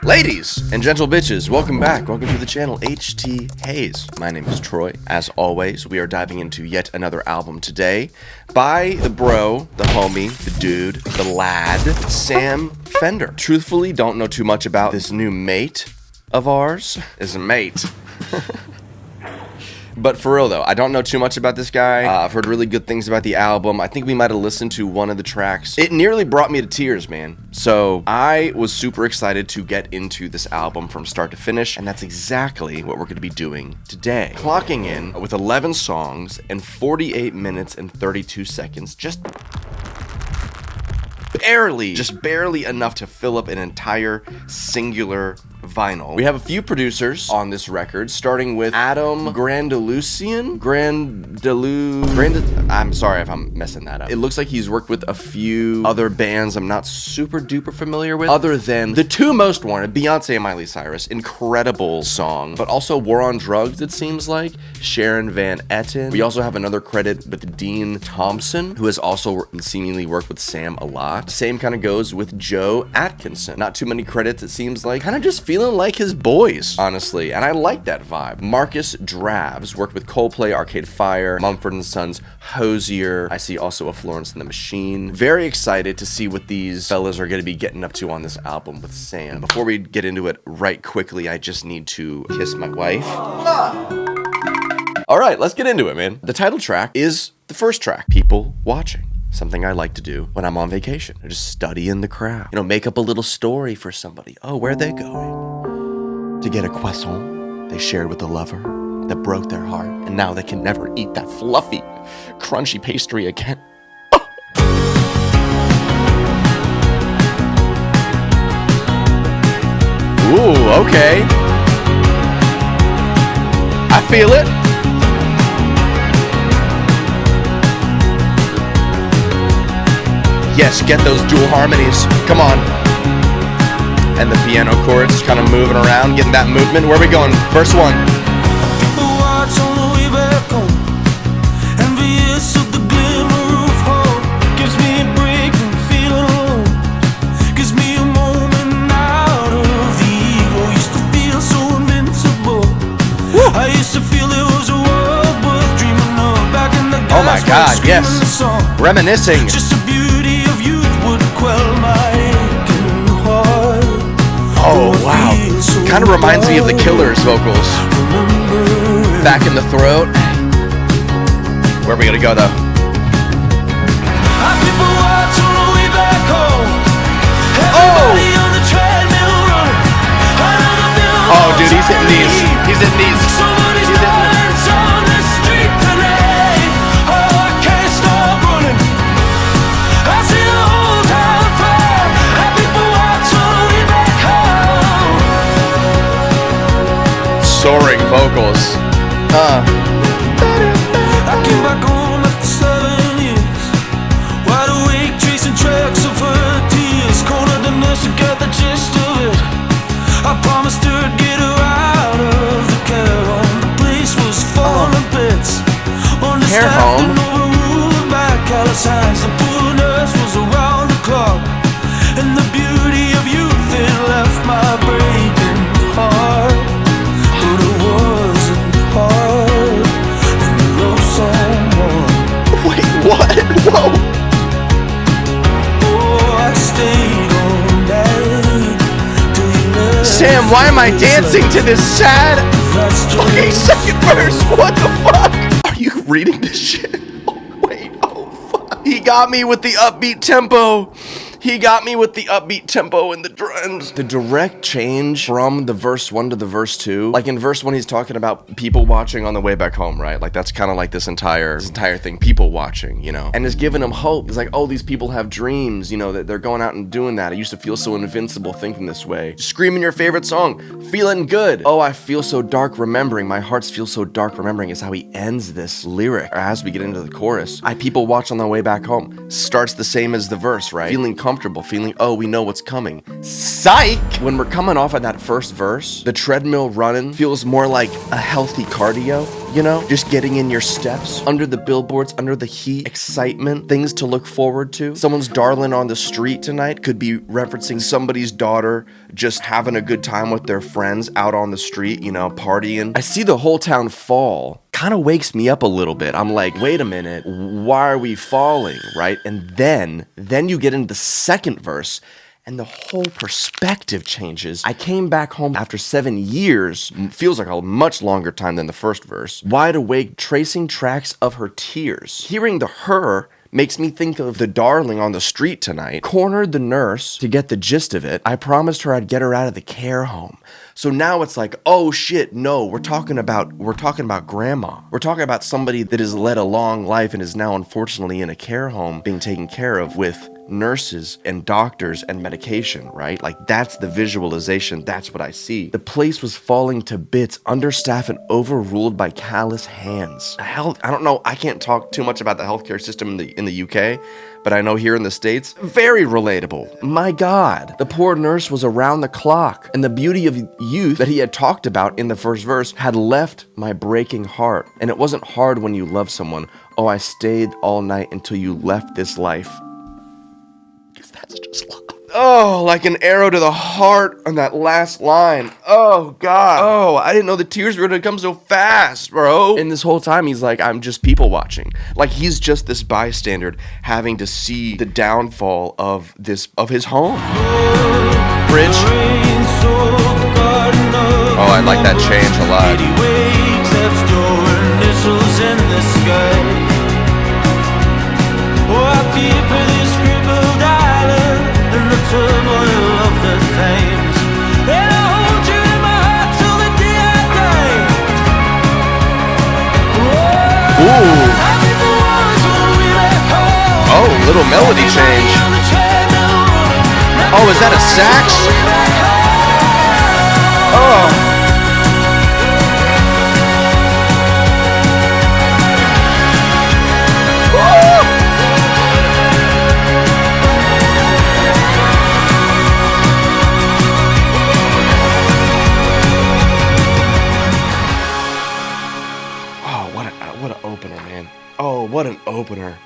Ladies and gentle bitches, welcome back. Welcome to the channel HTHAZE. My name is Troy. As always, we are diving into yet another album today by the bro, the homie, the dude, the lad, Sam Fender. Truthfully, don't know too much about this new mate of ours. Is a mate. But for real though, I don't know too much about this guy. I've heard really good things about the album. I think we might have listened to one of the tracks. It nearly brought me to tears, man. So I was super excited to get into this album from start to finish, and that's exactly what we're going to be doing today. Clocking in with 11 songs and 48 minutes and 32 seconds, just barely enough to fill up an entire singular vinyl. We have a few producers on this record, starting with Adam Grandalucian. I'm sorry if I'm messing that up. It looks like he's worked with a few other bands I'm not super duper familiar with, other than the two most wanted, Beyonce and Miley Cyrus. Incredible song, but also War on Drugs, it seems like. Sharon Van Etten. We also have another credit with Dean Thompson, who has also seemingly worked with Sam a lot. Same kind of goes with Joe Atkinson. Not too many credits, it seems like. Kind of just feeling like his boys, honestly, and I like that vibe. Marcus Draves worked with Coldplay, Arcade Fire, Mumford & Sons, Hozier. I see also a Florence and the Machine. Very excited to see what these fellas are going to be getting up to on this album with Sam. Before we get into it right quickly, I just need to kiss my wife. All right, let's get into it, man. The title track is the first track, People Watching. Something I like to do when I'm on vacation. I just study in the crowd. You know, make up a little story for somebody. Oh, where are they going? To get a croissant they shared with a lover that broke their heart, and now they can never eat that fluffy, crunchy pastry again. Ooh, okay. I feel it. Yes, get those dual harmonies. Come on. And the piano chords kind of moving around, getting that movement. Where are we going? Verse 1. People watch on the way back home, envious of the glimmer of hope. Gives me a break from feeling alone. Gives me a moment out of the evil. Used to feel so invincible. Woo. I used to feel there was a world worth dreaming of. Back in the oh my God, yes. Reminiscing. Just the beauty of youth would quell my aching heart. Oh wow, kind of reminds me of the Killers vocals. Back in the throat. Where are we gonna go though? Oh dude, he's hitting these. He's hitting these. He's hitting them. Soaring vocals. I came back home after 7 years, wide awake, tracing tracks of her tears. Cornered the nurse to get the gist of it. I promised her I'd get her out of the care home. The place was falling to bits. Understaffed and overruled by callous hands. The poor nurse was around the clock, and the beauty of youth it left my breaking heart. Wait, what? Whoa! Sam, why am I dancing to this sad fucking second verse? What the fuck? Are you reading this shit? Oh, wait, oh fuck. He got me with the upbeat tempo. He got me with the upbeat tempo and the drums. The direct change from the verse 1 to the verse 2. Like in verse 1, he's talking about people watching on the way back home, right? Like that's kind of like this entire thing, people watching, you know? And it's giving him hope. It's like, oh, these people have dreams, you know, that they're going out and doing that. I used to feel so invincible thinking this way. Screaming your favorite song, feeling good. Oh, I feel so dark remembering. My hearts feel so dark remembering is how he ends this lyric, or as we get into the chorus. People watch on the way back home. Starts the same as the verse, right? Feeling comfortable, feeling, oh, we know what's coming. Psych! When we're coming off of that first verse, the treadmill running feels more like a healthy cardio. you know? Just getting in your steps, under the billboards, under the heat, excitement, things to look forward to. Someone's darling on the street tonight could be referencing somebody's daughter just having a good time with their friends out on the street, you know, partying. I see the whole town fall. Kind of wakes me up a little bit. I'm like, wait a minute, why are we falling, right? And then you get into the second verse, and the whole perspective changes. I came back home after 7 years, feels like a much longer time than the first verse, wide awake, tracing tracks of her tears. Hearing the her makes me think of the darling on the street tonight. Cornered the nurse to get the gist of it. I promised her I'd get her out of the care home. So now it's like, oh shit, no, we're talking about grandma. We're talking about somebody that has led a long life and is now unfortunately in a care home being taken care of with nurses and doctors and medication, right? Like that's the visualization, that's what I see. The place was falling to bits, understaffed and overruled by callous hands. I don't know, I can't talk too much about the healthcare system in the UK, but I know here in the States, very relatable. My God, the poor nurse was around the clock, and the beauty of youth that he had talked about in the first verse had left my breaking heart. And it wasn't hard when you love someone. Oh, I stayed all night until you left this life. Because that's just love. Oh, like an arrow to the heart on that last line. Oh, God. Oh, I didn't know the tears were gonna come so fast, bro. And this whole time, he's like, I'm just people watching. Like, he's just this bystander having to see the downfall of his home. Bridge. Oh, I like that change a lot. Turmoil of the times, and I hold you in my heart till the day I die. Ooh. Oh, little melody change. Oh, is that a sax? Oh. What an opener.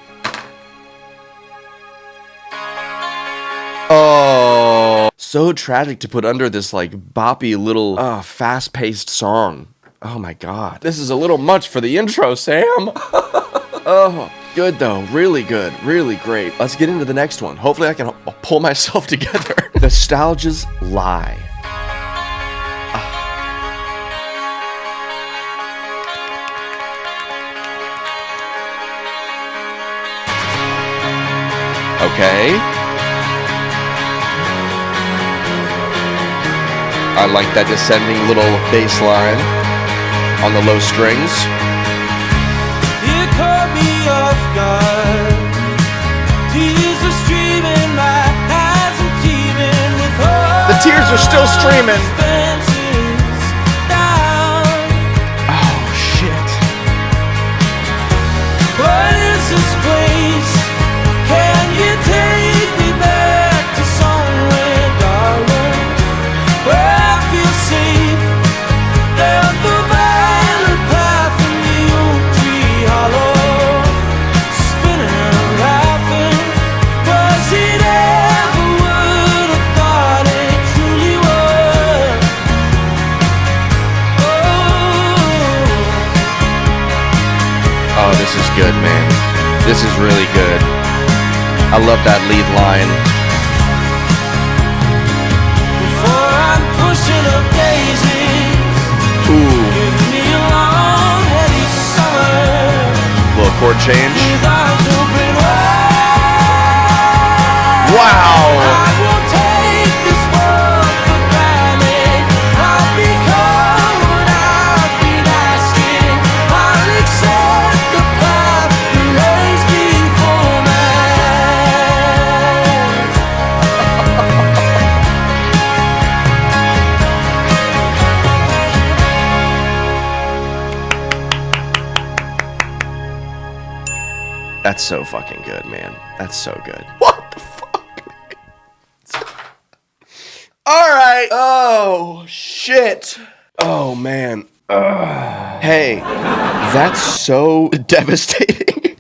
Oh, so tragic to put under this like boppy little fast-paced song. Oh my God. This is a little much for the intro, Sam. Oh, good though. Really good. Really great. Let's get into the next one. Hopefully I can pull myself together. Nostalgia's Lie. Okay. I like that descending little bass line on the low strings. You caught me off guard. Tears are streaming, my eyes are teeming with hope. The tears are still streaming. Oh shit. What is this place? Can you take me back to somewhere, darling, where I feel safe? Down the violet path in the oak tree hollow, spinning and laughing, 'cause he never would have thought it truly was. Oh, this is good, man. This is really good. I love that lead line. Before I'm pushing up daisies, Ooh. give me a long, heady summer. Little chord change. With arms open wide. Wow. I won't take this world for granted. I'll become what I've been asking. I'll accept the path that lays before me. That's so fucking good, man. That's so good. What the fuck? All right. Oh, shit. Oh, man. Hey, that's so devastating.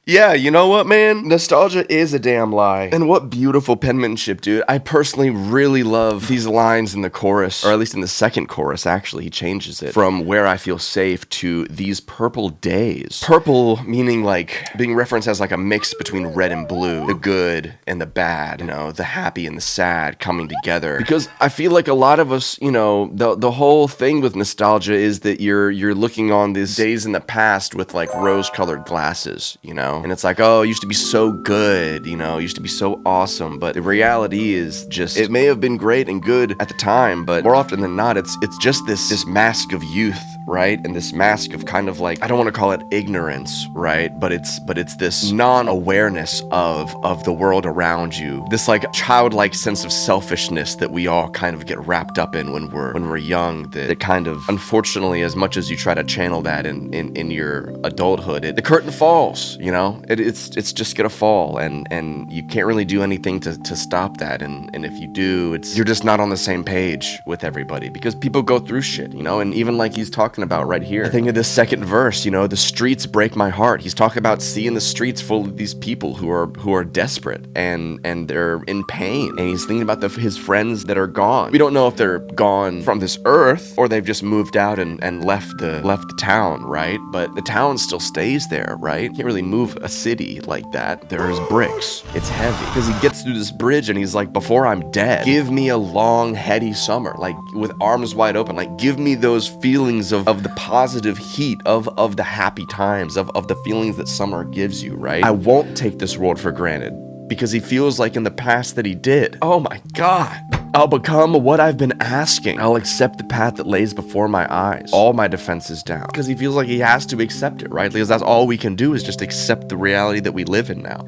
Yeah, you know what, man? Nostalgia is a damn lie. And what beautiful penmanship, dude. I personally really love these lines in the chorus, or at least in the second chorus, actually. He changes it from where I feel safe to these purple days. Purple meaning like being referenced as like a mix between red and blue, the good and the bad, you know, the happy and the sad coming together. Because I feel like a lot of us, you know, the whole thing with nostalgia is that you're looking on these days in the past with like rose-colored glasses, you know? And it's like, oh, it used to be so good, you know, it used to be so awesome. But the reality is just, it may have been great and good at the time, but more often than not, it's just this mask of youth, right? And this mask of kind of like, I don't want to call it ignorance, right? But it's this non-awareness of the world around you. This like childlike sense of selfishness that we all kind of get wrapped up in when we're young, that kind of, unfortunately, as much as you try to channel that in your adulthood, the curtain falls, you know? It's just gonna fall, and you can't really do anything to stop that, and if you do, you're just not on the same page with everybody, because people go through shit, you know? And even like he's talking about right here, I think of this second verse, you know, the streets break my heart. He's talking about seeing the streets full of these people who are desperate and they're in pain, and he's thinking about his friends that are gone. We don't know if they're gone from this earth or they've just moved out and left the town, right? But the town still stays there, right? You can't really move a city like that. There's bricks. It's heavy. Because he gets through this bridge and he's like, before I'm dead, give me a long, heady summer, like with arms wide open, like give me those feelings of the positive heat of the happy times, of the feelings that summer gives you, right? I won't take this world for granted, because he feels like in the past that he did. Oh my God. I'll become what I've been asking. I'll accept the path that lays before my eyes. All my defenses down. Because he feels like he has to accept it, right? Because that's all we can do is just accept the reality that we live in now.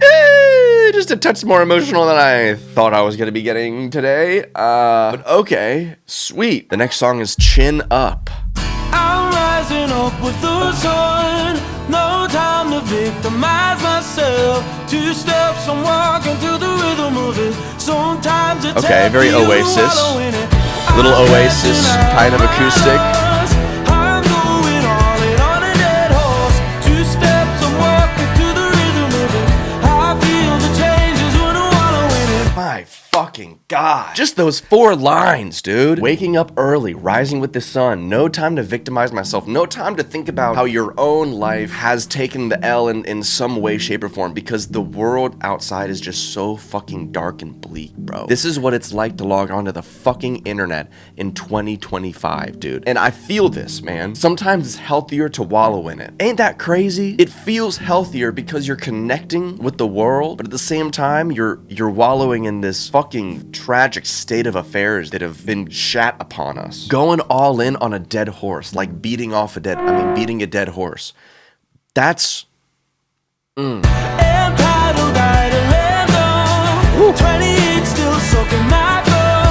Just a touch more emotional than I thought I was going to be getting today. But okay, sweet. The next song is Chin Up. I'm rising up with the sun. No time to victimize myself. 2 steps, I'm walking to the rhythm of it. Sometimes it's okay, very Oasis. Little Oasis kind of acoustic. I'm going all in on a dead horse. 2 steps, I'm walking to the rhythm of it. I feel the changes when I wanna win it. My fucking God. Just those 4 lines, dude. Waking up early, rising with the sun, no time to victimize myself, no time to think about how your own life has taken the L in some way, shape, or form, because the world outside is just so fucking dark and bleak, bro. This is what it's like to log onto the fucking internet in 2025, dude. And I feel this, man. Sometimes it's healthier to wallow in it. Ain't that crazy? It feels healthier because you're connecting with the world, but at the same time, you're wallowing in this fucking tragic state of affairs that have been shat upon us. Going all in on a dead horse, like beating a dead horse. That's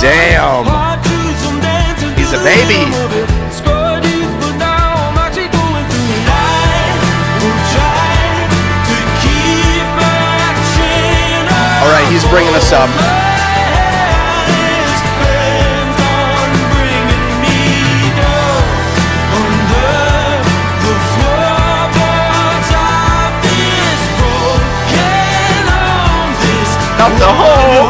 Damn. He's a baby. All right, he's bringing us up. Up the hole.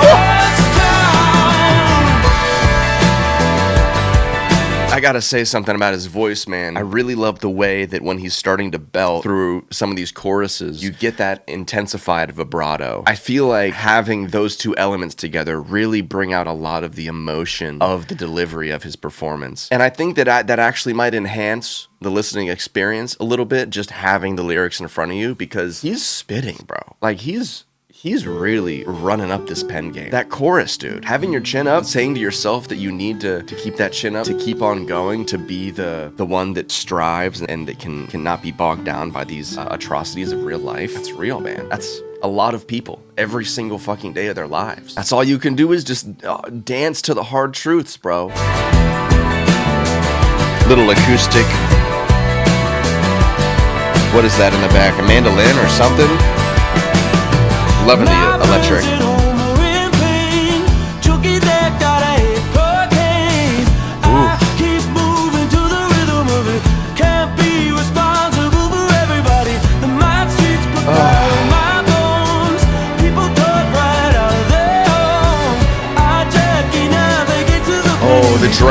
I gotta say something about his voice, man. I really love the way that when he's starting to belt through some of these choruses, you get that intensified vibrato. I feel like having those 2 elements together really bring out a lot of the emotion of the delivery of his performance. And I think that actually might enhance the listening experience a little bit, just having the lyrics in front of you, because he's spitting, bro. Like, he's really running up this pen game. That chorus, dude. Having your chin up, saying to yourself that you need to keep that chin up, to keep on going, to be the one that strives and that cannot be bogged down by these atrocities of real life. That's real, man. That's a lot of people every single fucking day of their lives. That's all you can do is just dance to the hard truths, bro. Little acoustic. What is that in the back? A mandolin or something? Loving the electric. Ooh.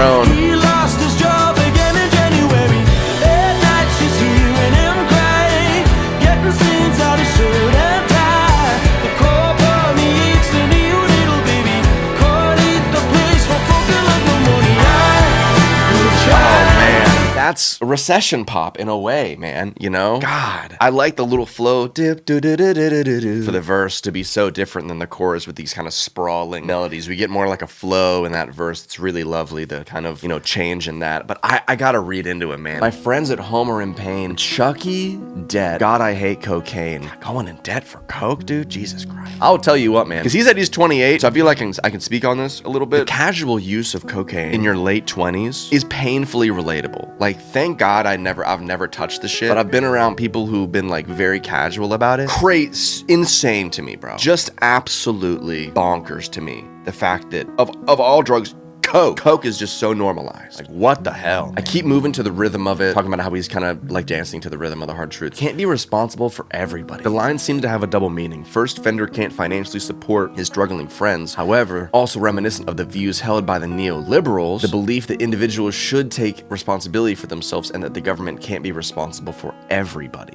tone. He lost his job again in January. At night she's hearing him cry, getting stains out his shirt and tie. The copper meets the new little baby. Can't eat the place for fucking like no money. Oh man, that's recession pop in a way, man, you know? God, I like the little flow dip do do do do do do for the verse to be so different than the chorus with these kind of sprawling melodies. We get more like a flow in that verse. It's really lovely, the kind of, you know, change in that. But I gotta read into it, man. My friends at home are in pain. Chucky dead. God, I hate cocaine. Going in debt for coke, dude? Jesus Christ. I'll tell you what, man, because he said he's 28, so I feel like I can speak on this a little bit. The casual use of cocaine in your late 20s is painfully relatable. Like, thank God I've never touched the shit, but I've been around people who've been like very casual about it. Insane to me, bro. Just absolutely bonkers to me. The fact that of all drugs, Coke is just so normalized. Like, what the hell? I keep moving to the rhythm of it, talking about how he's kind of like dancing to the rhythm of the hard truth. Can't be responsible for everybody. The lines seem to have a double meaning. First, Fender can't financially support his struggling friends. However, also reminiscent of the views held by the neoliberals, the belief that individuals should take responsibility for themselves and that the government can't be responsible for everybody.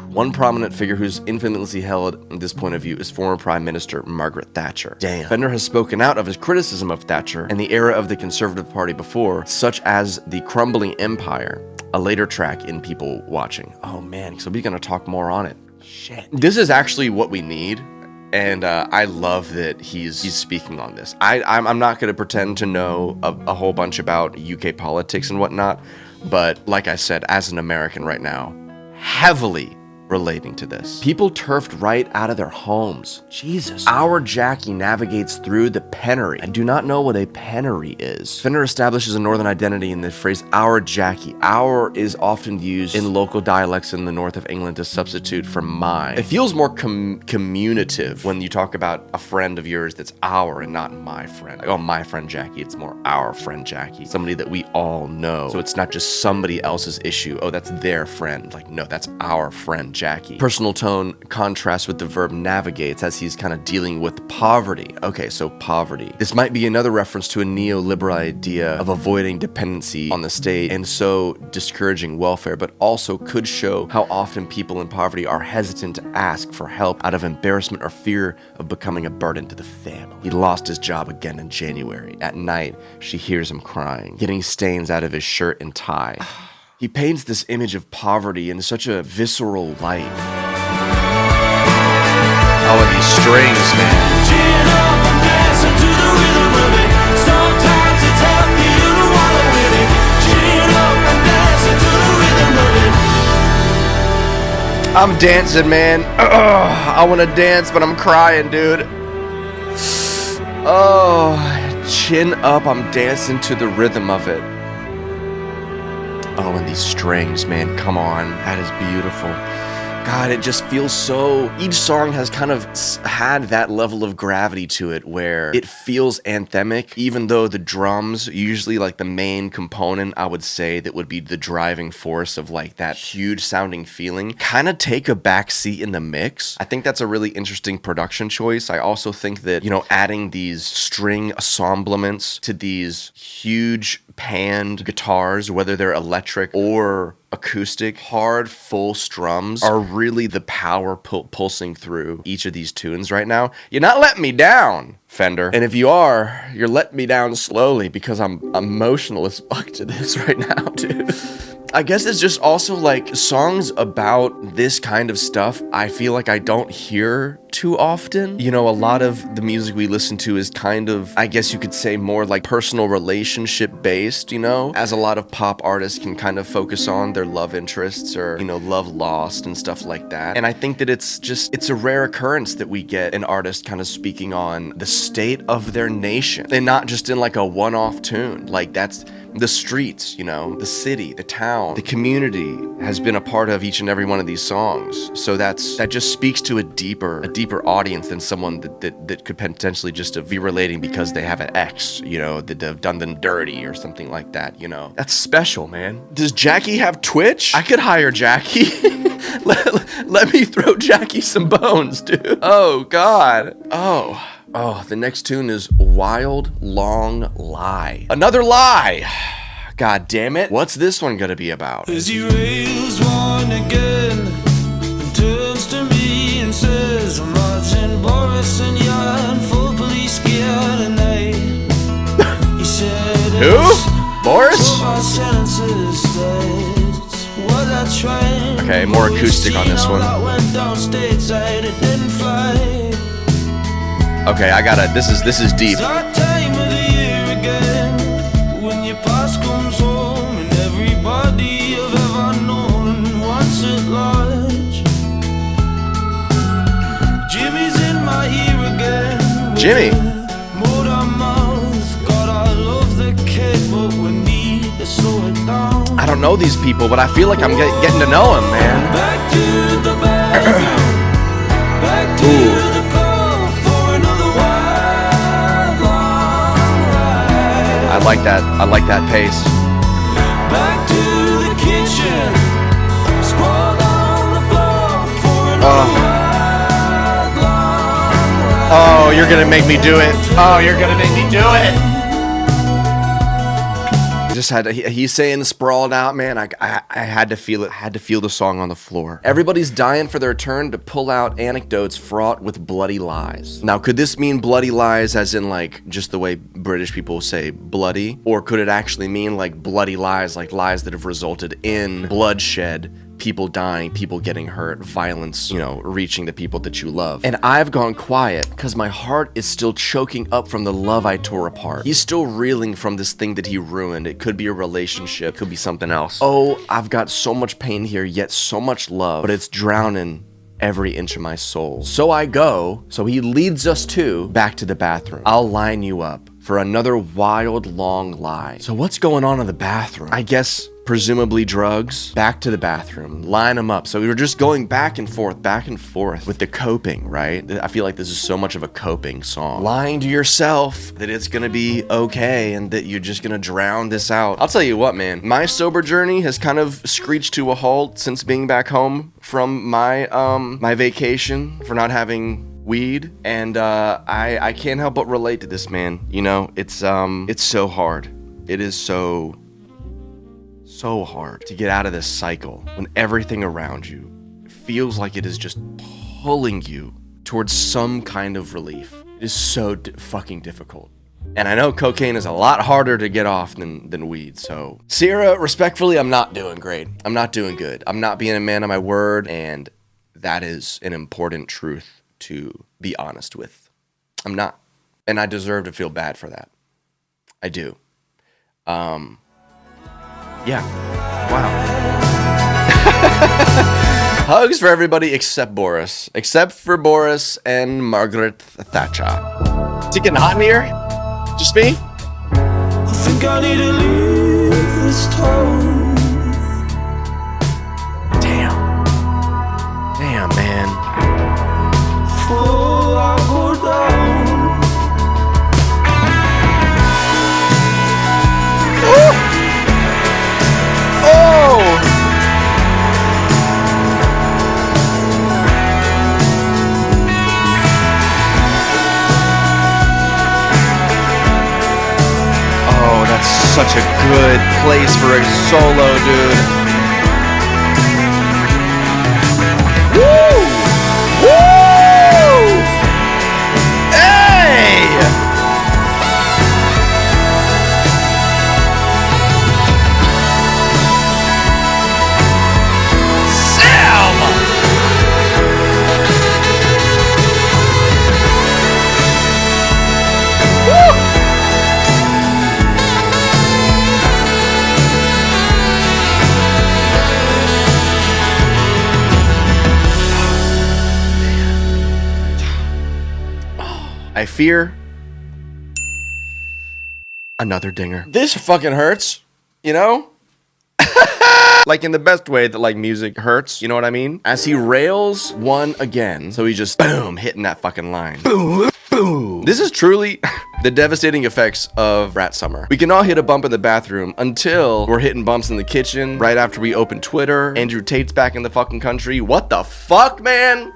One prominent figure who's infamously held this point of view is former Prime Minister Margaret Thatcher. Damn. Fender has spoken out of his criticism of Thatcher and the era of the Conservative Party before, such as the Crumbling Empire, a later track in People Watching. Oh man, so we're gonna talk more on it. Shit. This is actually what we need. And I love that he's speaking on this. I'm not gonna pretend to know a whole bunch about UK politics and whatnot, but like I said, as an American right now, heavily relating to this. People turfed right out of their homes. Jesus. Our Jackie navigates through the penury. I do not know what a penury is. Fender establishes a northern identity in the phrase our Jackie. Our is often used in local dialects in the north of England to substitute for my. It feels more communicative when you talk about a friend of yours that's our and not my friend. Like, oh, my friend Jackie. It's more our friend Jackie. Somebody that we all know. So it's not just somebody else's issue. Oh, that's their friend. Like, no, that's our friend Jackie. Personal tone contrasts with the verb navigates as he's kind of dealing with poverty. Okay, so poverty. This might be another reference to a neoliberal idea of avoiding dependency on the state and so discouraging welfare, but also could show how often people in poverty are hesitant to ask for help out of embarrassment or fear of becoming a burden to the family. He lost his job again in January. At night, she hears him crying, getting stains out of his shirt and tie. He paints this image of poverty in such a visceral light. Oh, and these strings, man. Gin up and dancing to the rhythm of it. Sometimes it's healthy, you don't wanna with it. Gin up and dancing to the rhythm of it. I'm dancing, man. Ugh, I want to dance, but I'm crying, dude. Oh, chin up, I'm dancing to the rhythm of it. Oh, and these strings, man, come on. That is beautiful. God, it just feels so... Each song has kind of had that level of gravity to it where it feels anthemic, even though the drums, usually like the main component, I would say, that would be the driving force of like that huge sounding feeling, kind of take a back seat in the mix. I think that's a really interesting production choice. I also think that, you know, adding these string assemblements to these huge panned guitars, whether they're electric or acoustic, hard, full strums are really the power pulsing through each of these tunes right now. You're not letting me down, Fender. And if you are, you're letting me down slowly because I'm emotional as fuck to this right now, dude. I guess it's just also like songs about this kind of stuff I feel like I don't hear too often. You know, a lot of the music we listen to is kind of, I guess you could say, more like personal relationship based, you know, as a lot of pop artists can kind of focus on their love interests or, you know, love lost and stuff like that. And I think that it's a rare occurrence that we get an artist kind of speaking on the state of their nation and not just in like a one-off tune. Like that's the streets, you know, the city, the town, the community has been a part of each and every one of these songs. So that just speaks to a deeper audience than someone that could potentially just be relating because they have an ex, you know, that have done them dirty or something like that, you know. That's special, man. Does Jackie have Twitch? I could hire Jackie. let me throw Jackie some bones, dude. Oh, God. Oh. Oh, the next tune is Wild Long Lie. Another lie. God damn it. What's this one gonna be about? As he rails one again and turns to me and says, I'm Martin Boris and you're in full police gear tonight. He said, Who? Boris? Okay, more acoustic on this one. Okay, I gotta, this is deep. Jimmy. I don't know these people, but I feel like I'm getting to know them, man. I like that. I like that pace. Back to the kitchen, sprawled on the floor for Oh, you're gonna make me do it. Oh, you're gonna make me do it. Just had to, he's saying sprawled out, man. I had to feel it. I had to feel the song on the floor. Everybody's dying for their turn to pull out anecdotes fraught with bloody lies. Now, could this mean bloody lies as in like just the way British people say bloody? Or could it actually mean like bloody lies, like lies that have resulted in bloodshed, people dying, people getting hurt, violence, you know, reaching the people that you love? And I've gone quiet because my heart is still choking up from the love I tore apart. He's still reeling from this thing that he ruined. It could be a relationship, could be something else. Oh, I've got so much pain here, yet so much love, but it's drowning every inch of my soul. So I go, so he leads us back to the bathroom. I'll line you up for another wild long lie. So what's going on in the bathroom? I guess presumably drugs. Back to the bathroom, line them up. So we were just going back and forth with the coping, right? I feel like this is so much of a coping song. Lying to yourself that it's gonna be okay and that you're just gonna drown this out. I'll tell you what, man, my sober journey has kind of screeched to a halt since being back home from my my vacation for not having weed, and I can't help but relate to this, man. You know, it's so hard. It is so hard to get out of this cycle when everything around you feels like it is just pulling you towards some kind of relief. It is so fucking difficult. And I know cocaine is a lot harder to get off than weed. So, Sierra, respectfully, I'm not doing great. I'm not doing good. I'm not being a man of my word, and that is an important truth to be honest with. I'm not. And I deserve to feel bad for that. I do. Yeah. Wow. Hugs for everybody except Boris. Except for Boris and Margaret Thatcher. Is it getting hot in here? Just me? I think I need to leave this town. Damn, man. Before I go down. Such a good place for a solo, dude. Woo! Woo! Hey! Sam! Woo! I fear another dinger. This fucking hurts, you know? Like in the best way that like music hurts, you know what I mean? As he rails one again, so he just boom, hitting that fucking line. Boom, boom. This is truly the devastating effects of Rat Summer. We can all hit a bump in the bathroom until we're hitting bumps in the kitchen right after we open Twitter. Andrew Tate's back in the fucking country. What the fuck, man?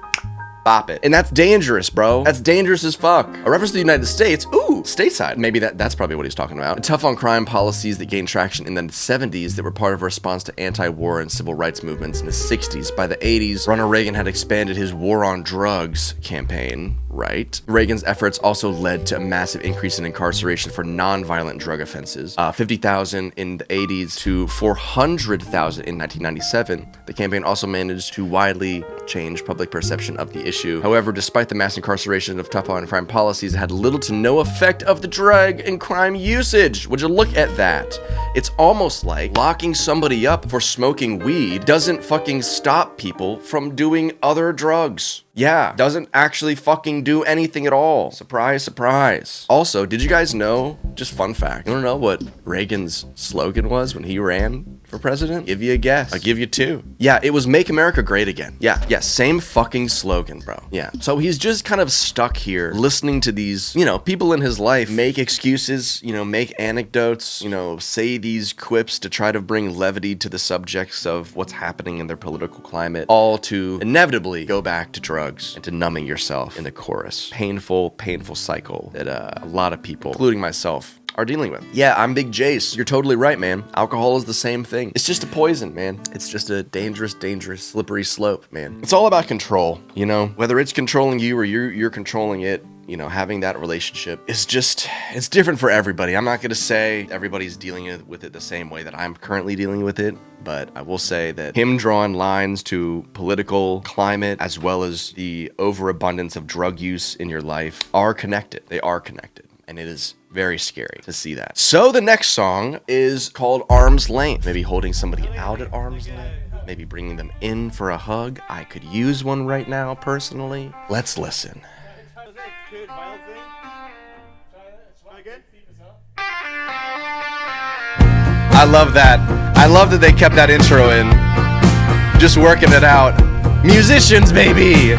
Bop it. And that's dangerous, bro. That's dangerous as fuck. A reference to the United States. Ooh, stateside. Maybe that's probably what he's talking about. Tough on crime policies that gained traction in the 70s that were part of a response to anti-war and civil rights movements in the 60s. By the 80s, Ronald Reagan had expanded his war on drugs campaign, right? Reagan's efforts also led to a massive increase in incarceration for non-violent drug offenses. 50,000 in the 80s to 400,000 in 1997. The campaign also managed to widely change public perception of the issue. However, despite the mass incarceration of tough on crime policies, it had little to no effect of the drug and crime usage. Would you look at that? It's almost like locking somebody up for smoking weed doesn't fucking stop people from doing other drugs. Yeah, doesn't actually fucking do anything at all. Surprise, surprise. Also, did you guys know, just fun fact, you wanna know what Reagan's slogan was when he ran for president? Give you a guess. I'll give you two. Yeah, it was Make America Great Again. Yeah, same fucking slogan, bro. Yeah, so he's just kind of stuck here listening to these, people in his life make excuses, make anecdotes, say these quips to try to bring levity to the subjects of what's happening in their political climate, all to inevitably go back to drugs and to numbing yourself in the chorus. Painful cycle that a lot of people, including myself, are dealing with. Yeah, I'm Big Jace. You're totally right, man. Alcohol is the same thing. It's just a poison, man. It's just a dangerous, slippery slope, man. It's all about control, Whether it's controlling you or you're controlling it, having that relationship is it's different for everybody. I'm not going to say everybody's dealing with it the same way that I'm currently dealing with it, but I will say that him drawing lines to political climate as well as the overabundance of drug use in your life are connected. They are connected. And it is very scary to see that. So the next song is called Arm's Length. Maybe holding somebody out at arm's length. Maybe bringing them in for a hug. I could use one right now, personally. Let's listen. I love that. I love that they kept that intro in. Just working it out. Musicians, baby!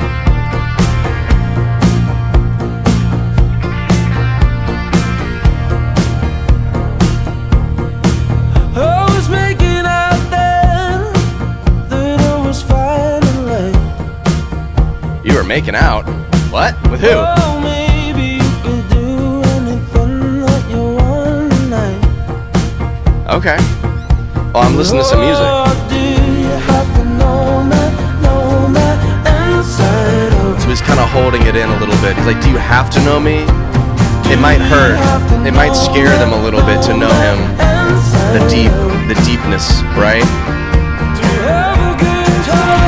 You were making out? What? With who? Oh, maybe you could do anything that you want tonight. Okay. Well, I'm listening to some music. Do you have to know me inside out? So he's kind of holding it in a little bit. He's like, do you have to know me? It might hurt. It might scare them a little bit to know him. The deepness, right? Do you have a good time?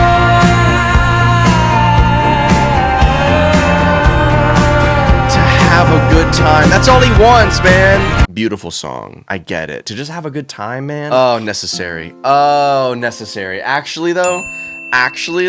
Have a good time. That's all he wants, man. Beautiful song. I get it. To just have a good time, man. Oh, necessary. Actually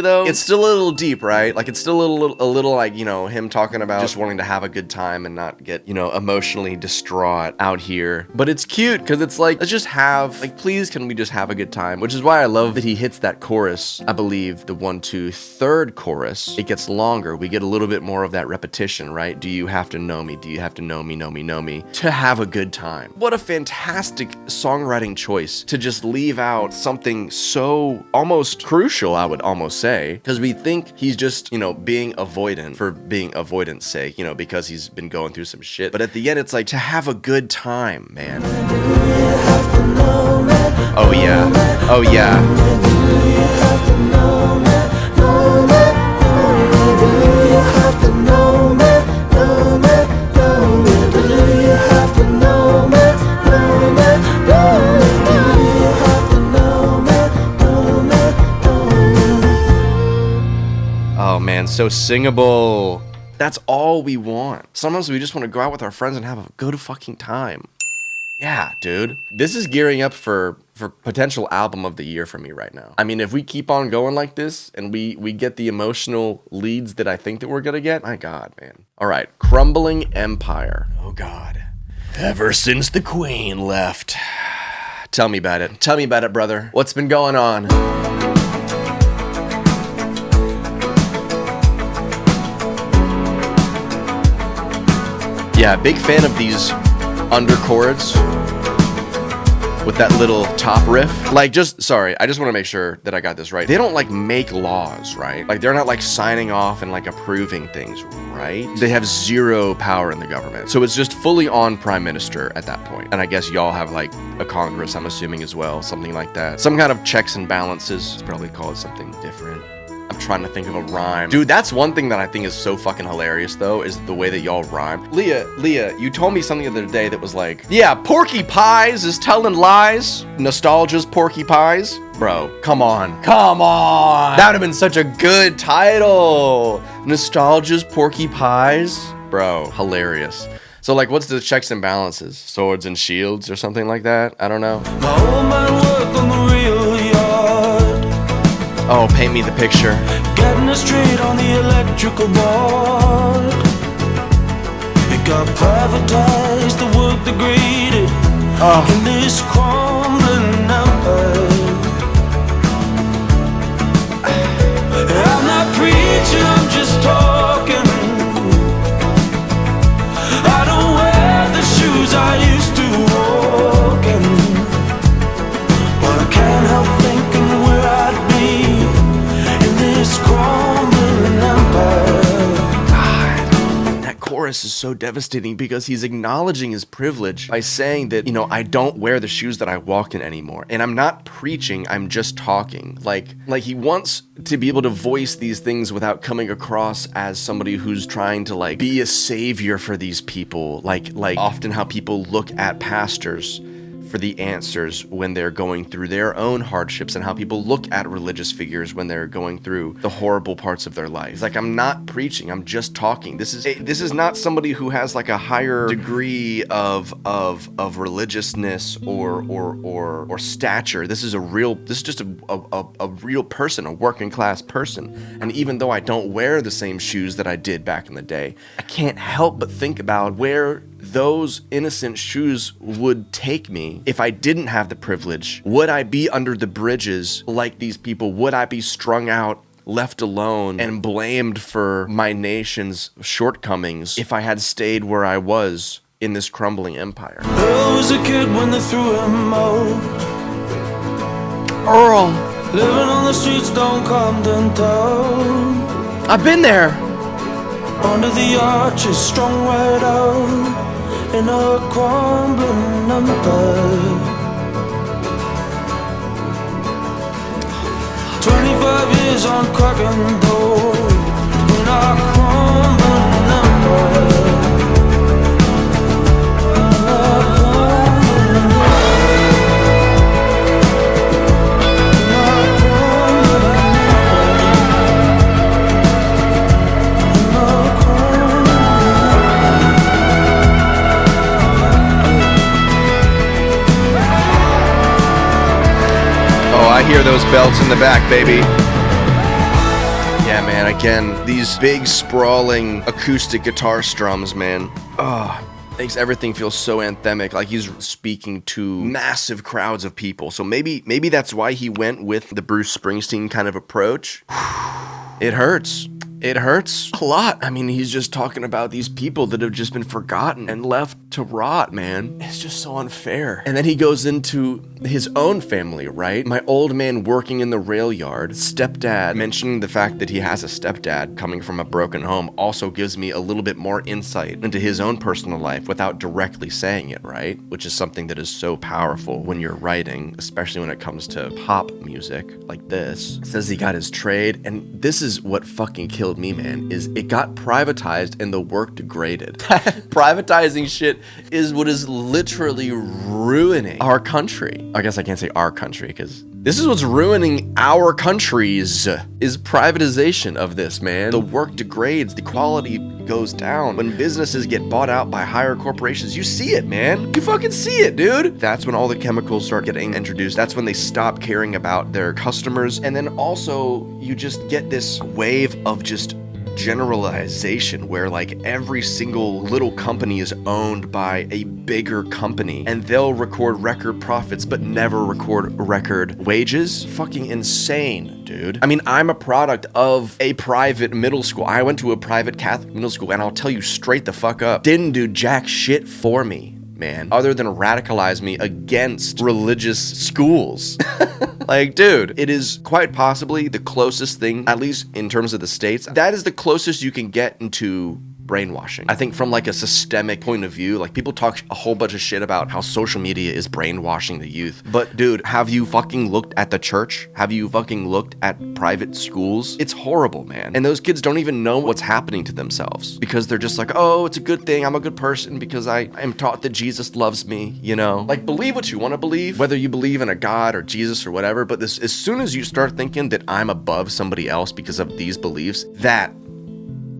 though, it's still a little deep, right? Like, it's still a little like, him talking about just wanting to have a good time and not get, emotionally distraught out here. But it's cute because it's like, let's just have, like, please can we just have a good time? Which is why I love that he hits that chorus. I believe the 1, 2, 3rd chorus, it gets longer. We get a little bit more of that repetition, right? Do you have to know me? Do you have to know me, know me? To have a good time. What a fantastic songwriting choice to just leave out something so almost crucial, I would almost say, because we think he's just, being avoidant for being avoidance sake, because he's been going through some shit. But at the end, it's like, to have a good time, man. Oh yeah. Oh man, so singable. That's all we want. Sometimes we just want to go out with our friends and have a good fucking time. Yeah, dude. This is gearing up for potential album of the year for me right now. I mean, if we keep on going like this and we get the emotional leads that I think that we're gonna get, my God, man. All right, Crumbling Empire. Oh God. Ever since the Queen left. Tell me about it. Tell me about it, brother. What's been going on? Yeah, big fan of these underchords. with that little top riff. Like, sorry, I just want to make sure that I got this right. They don't like make laws, right? Like, they're not like signing off and like approving things, right? They have zero power in the government. So it's just fully on prime minister at that point. And I guess y'all have like a Congress, I'm assuming as well, something like that. Some kind of checks and balances. Let's probably call it something different. I'm trying to think of a rhyme. Dude, that's one thing that I think is so fucking hilarious though, is the way that y'all rhyme. Leah, you told me something the other day that was like, yeah, Porky Pies is telling lies. Nostalgia's Porky Pies. Bro, come on. That would have been such a good title. Nostalgia's Porky Pies. Bro, hilarious. So like, what's the checks and balances? Swords and shields or something like that? I don't know. My old man worked on the real yard, Oh, paint me the picture. getting us straight on the electrical board. It got privatized, the work degraded in this crumbling empire. I'm not preaching, I'm just talking. I don't wear the shoes I used to walk in, but I can't help thinking where I'd be in this crumbling empire. That chorus is so devastating because he's acknowledging his privilege by saying that, you know, I don't wear the shoes that I walk in anymore. And I'm not preaching, I'm just talking. Like he wants to be able to voice these things without coming across as somebody who's trying to like be a savior for these people. Like often how people look at pastors for the answers when they're going through their own hardships, and how people look at religious figures when they're going through the horrible parts of their life. It's like, I'm not preaching, I'm just talking. This is not somebody who has like a higher degree of religiousness or stature. This is just a real person, a working class person. And even though I don't wear the same shoes that I did back in the day, I can't help but think about where those innocent shoes would take me if I didn't have the privilege. Would I be under the bridges like these people? Would I be strung out, left alone, and blamed for my nation's shortcomings if I had stayed where I was in this crumbling empire? I was a kid when they threw him out, Earl, living on the streets down Camden Town, I've been there. under the arches, strung right out in a crumbling empire. 25 years on crack and door in our crumbling empire. In our crumbling empire. In our crumbling empire. In our crumbling Oh, I hear those belts in the back, baby. Yeah, man, again, these big, sprawling acoustic guitar strums, man. Makes everything feel so anthemic, like he's speaking to massive crowds of people. So maybe that's why he went with the Bruce Springsteen kind of approach. It hurts. It hurts a lot. I mean, he's just talking about these people that have just been forgotten and left to rot, man. It's just so unfair. And then he goes into his own family, right? My old man working in the rail yard, stepdad, mentioning the fact that he has a stepdad coming from a broken home also gives me a little bit more insight into his own personal life without directly saying it, right? Which is something that is so powerful when you're writing, especially when it comes to pop music like this. It says he got his trade, and this is what fucking killed me, man, is it got privatized and the work degraded. Privatizing shit is what is literally ruining our country. I guess I can't say our country because this is what's ruining our countries, is privatization of this, man. The work degrades, the quality goes down. When businesses get bought out by higher corporations, you see it, man. You fucking see it, dude. That's when all the chemicals start getting introduced. That's when they stop caring about their customers. And then also, you just get this wave of just generalization where like every single little company is owned by a bigger company and they'll record record profits but never record record wages. Fucking insane, dude. I mean, I'm a product of a private middle school. I went to a private Catholic middle school, and I'll tell you straight the fuck up, didn't do jack shit for me, man, other than radicalize me against religious schools. Like, dude, it is quite possibly the closest thing, at least in terms of the States, that is the closest you can get into brainwashing. I think from like a systemic point of view, like people talk a whole bunch of shit about how social media is brainwashing the youth. But dude, have you fucking looked at the church? Have you fucking looked at private schools? It's horrible, man. And those kids don't even know what's happening to themselves because they're just like, oh, it's a good thing. I'm a good person because I am taught that Jesus loves me, you know? Like, believe what you want to believe, whether you believe in a God or Jesus or whatever. But as soon as you start thinking that I'm above somebody else because of these beliefs, that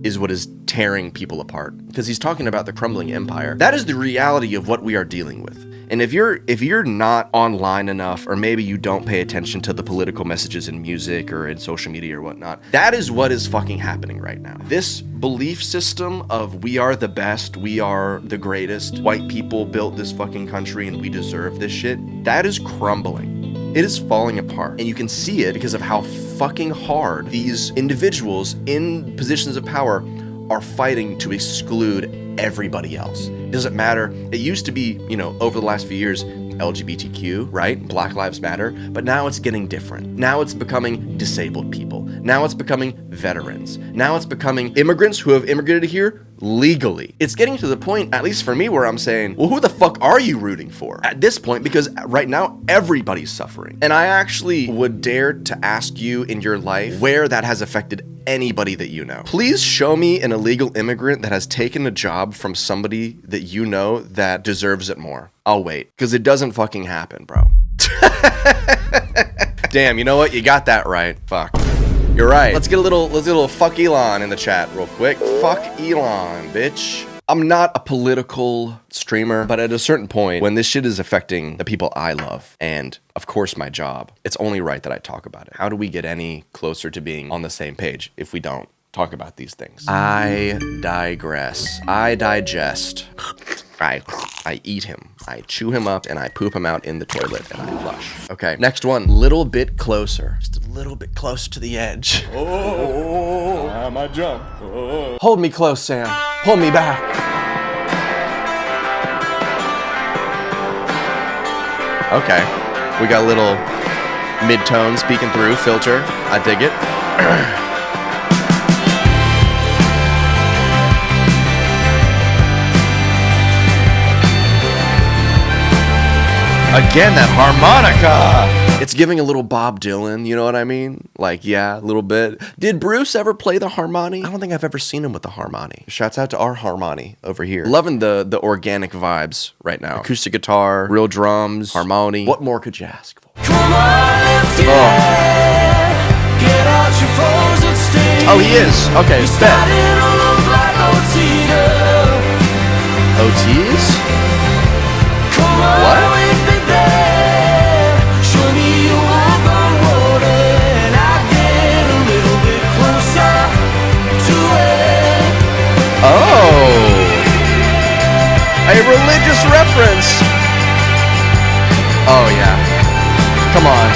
is what is tearing people apart. Because he's talking about the crumbling empire. That is the reality of what we are dealing with. And if you're not online enough, or maybe you don't pay attention to the political messages in music or in social media or whatnot, that is what is fucking happening right now. This belief system of we are the best, we are the greatest, white people built this fucking country and we deserve this shit, that is crumbling. It is falling apart, and you can see it because of how fucking hard these individuals in positions of power are fighting to exclude everybody else. It doesn't matter. It used to be, you know, over the last few years, LGBTQ, right? Black Lives Matter, but now it's getting different. Now it's becoming disabled people. Now it's becoming veterans. Now it's becoming immigrants who have immigrated here legally. It's getting to the point, at least for me, where I'm saying, well, who the fuck are you rooting for at this point? Because right now, everybody's suffering. And I actually would dare to ask you in your life where that has affected anybody that you know. Please show me an illegal immigrant that has taken a job from somebody that you know that deserves it more. I'll wait, because it doesn't fucking happen, bro. Damn, you know what? You got that right. Fuck. You're right. Let's get a little fuck Elon in the chat real quick. Fuck Elon, bitch. I'm not a political streamer, but at a certain point, when this shit is affecting the people I love, and of course my job, it's only right that I talk about it. How do we get any closer to being on the same page if we don't talk about these things? I digress. I digest. I eat him. I chew him up and I poop him out in the toilet and I flush. Okay, next one. Little bit closer. Just a little bit closer to the edge. Oh, I might jump. Oh. Hold me close, Sam. Pull me back. Okay, we got a little mid-tones peeking through, filter. I dig it. Again, that harmonica. It's giving a little Bob Dylan, you know what I mean? Like, yeah, a little bit. Did Bruce ever play the harmony? I don't think I've ever seen him with the harmony. Shouts out to our harmony over here. Loving the organic vibes right now. Acoustic guitar, real drums, harmony. What more could you ask for? Come on, lift your head. Get out your frozen state. Oh, he is. Okay, You're bet. starting to look like OTs? Come on, What? we've been there. Show me your walk on water, and I get a little bit closer to it. Oh. A religious reference. Oh, yeah. Come on.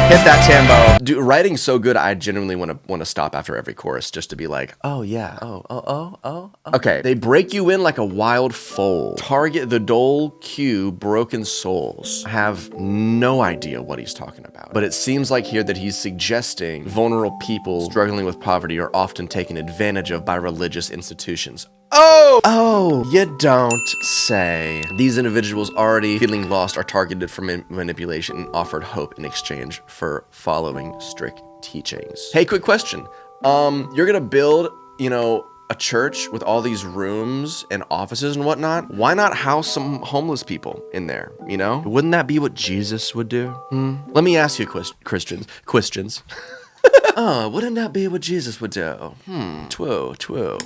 Hit that tambo. Dude, writing's so good, I genuinely want to stop after every chorus just to be like, oh yeah, oh. Okay, they break you in like a wild foal. Target the dull cue, broken souls. I have no idea what he's talking about. But it seems like here that he's suggesting vulnerable people struggling with poverty are often taken advantage of by religious institutions. Oh, you don't say. These individuals already feeling lost are targeted for manipulation and offered hope in exchange for following strict teachings. Hey, quick question. You're gonna build, a church with all these rooms and offices and whatnot. Why not house some homeless people in there, Wouldn't that be what Jesus would do? Let me ask you questions. Wouldn't that be what Jesus would do? True.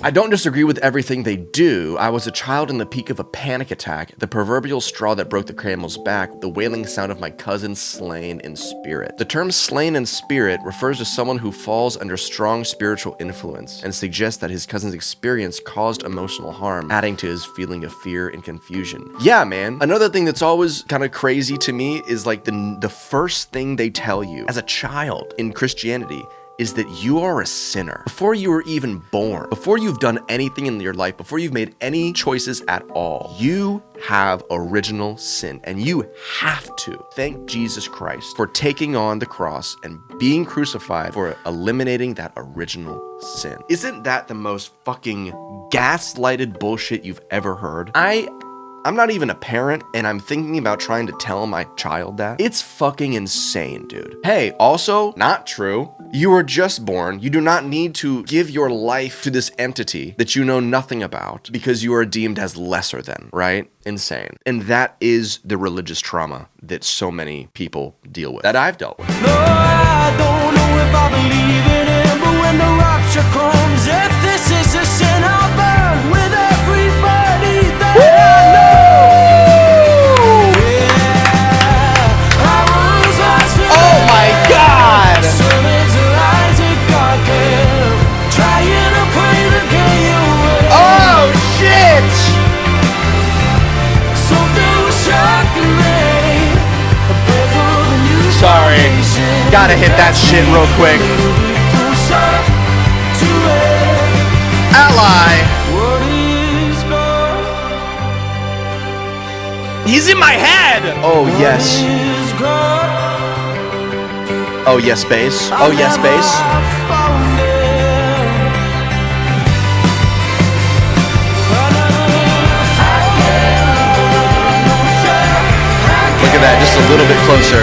I don't disagree with everything they do. I was a child in the peak of a panic attack, the proverbial straw that broke the camel's back, the wailing sound of my cousin slain in spirit. The term slain in spirit refers to someone who falls under strong spiritual influence and suggests that his cousin's experience caused emotional harm, adding to his feeling of fear and confusion. Yeah, man. Another thing that's always kind of crazy to me is like the first thing they tell you as a child in Christianity is that you are a sinner. Before you were even born, before you've done anything in your life, before you've made any choices at all, you have original sin, and you have to thank Jesus Christ for taking on the cross and being crucified for eliminating that original sin. Isn't that the most fucking gaslighted bullshit you've ever heard? I'm not even a parent, and I'm thinking about trying to tell my child that. It's fucking insane, dude. Hey, also, not true. You were just born. You do not need to give your life to this entity that you know nothing about because you are deemed as lesser than, right? Insane. And that is the religious trauma that so many people deal with, that I've dealt with. No, I don't know if I believe in it, but when the rapture comes, if this is a sin, I'll burn with everybody that I know. Oh my God! Oh shit! Sorry, gotta hit that shit real quick. Ally! He's in my head! Oh yes. Oh yes, bass. Oh yes, bass. Look at that, just a little bit closer.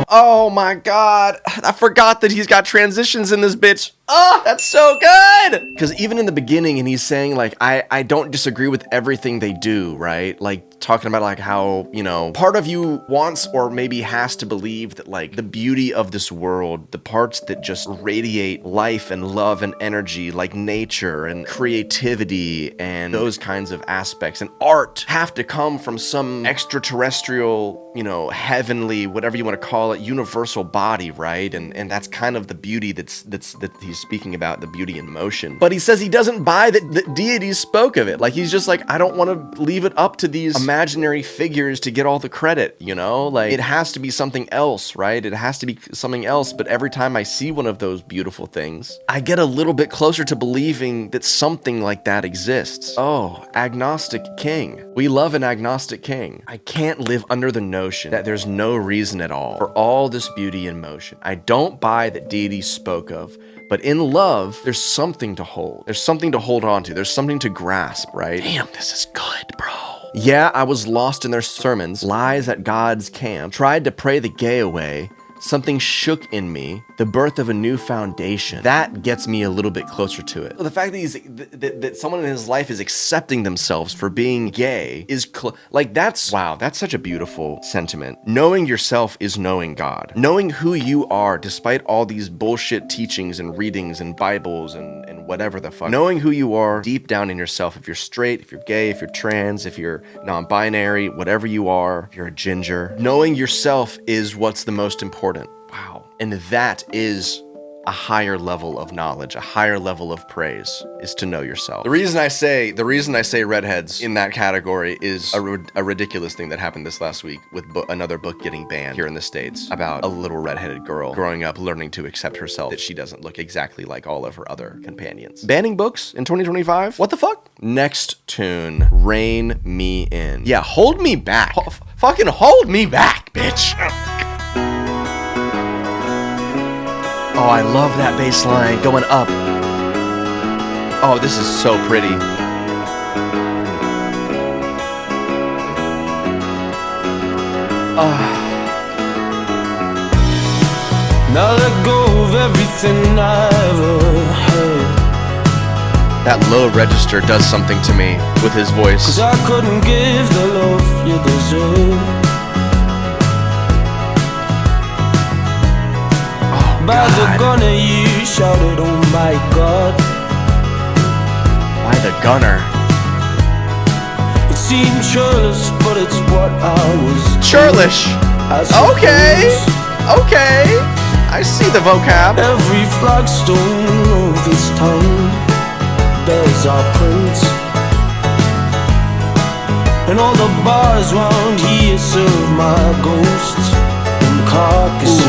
Oh my God. I forgot that he's got transitions in this bitch. Oh, that's so good. Because even in the beginning, and he's saying like, I don't disagree with everything they do, right? Like talking about like how, you know, part of you wants or maybe has to believe that like the beauty of this world, the parts that just radiate life and love and energy, like nature and creativity and those kinds of aspects and art have to come from some extraterrestrial, you know, heavenly, whatever you want to call it, universal body, right? And that's kind of the beauty that he's speaking about, the beauty in motion. But he says he doesn't buy that deities spoke of it. Like he's just like, I don't want to leave it up to these imaginary figures to get all the credit, you know? Like it has to be something else, right? It has to be something else. But every time I see one of those beautiful things, I get a little bit closer to believing that something like that exists. Oh, agnostic king. We love an agnostic king. I can't live under the notion that there's no reason at all for all this beauty in motion. I don't buy that deities spoke of, but in love, there's something to hold. There's something to hold on to. There's something to grasp, right? Damn, this is good, bro. Yeah, I was lost in their sermons, lies at God's camp, tried to pray the gay away. Something shook in me, the birth of a new foundation. That gets me a little bit closer to it. The fact that that someone in his life is accepting themselves for being gay is like that's such a beautiful sentiment. Knowing yourself is knowing God. Knowing who you are despite all these bullshit teachings and readings and Bibles and whatever the fuck. Knowing who you are deep down in yourself. If you're straight, if you're gay, if you're trans, if you're non-binary, whatever you are, if you're a ginger. Knowing yourself is what's the most important. Wow. And that is a higher level of knowledge, a higher level of praise, is to know yourself. The reason I say redheads in that category is a ridiculous thing that happened this last week with another book getting banned here in the States about a little redheaded girl growing up learning to accept herself, that she doesn't look exactly like all of her other companions. Banning books in 2025? What the fuck? Next tune, Rein Me In. Yeah, hold me back. Fucking hold me back, bitch. Oh, I love that bass line going up. Oh, this is so pretty. Now let go of everything I ever heard. That low register does something to me with his voice. 'Cause I couldn't give the love you deserve. By the gunner you shouted, oh my God. By the gunner. It seemed churlish, but it's what I was. Churlish. Okay. Okay. I see the vocab. Every flagstone of this town bears our prints, and all the bars round here serve my ghosts and carcasses.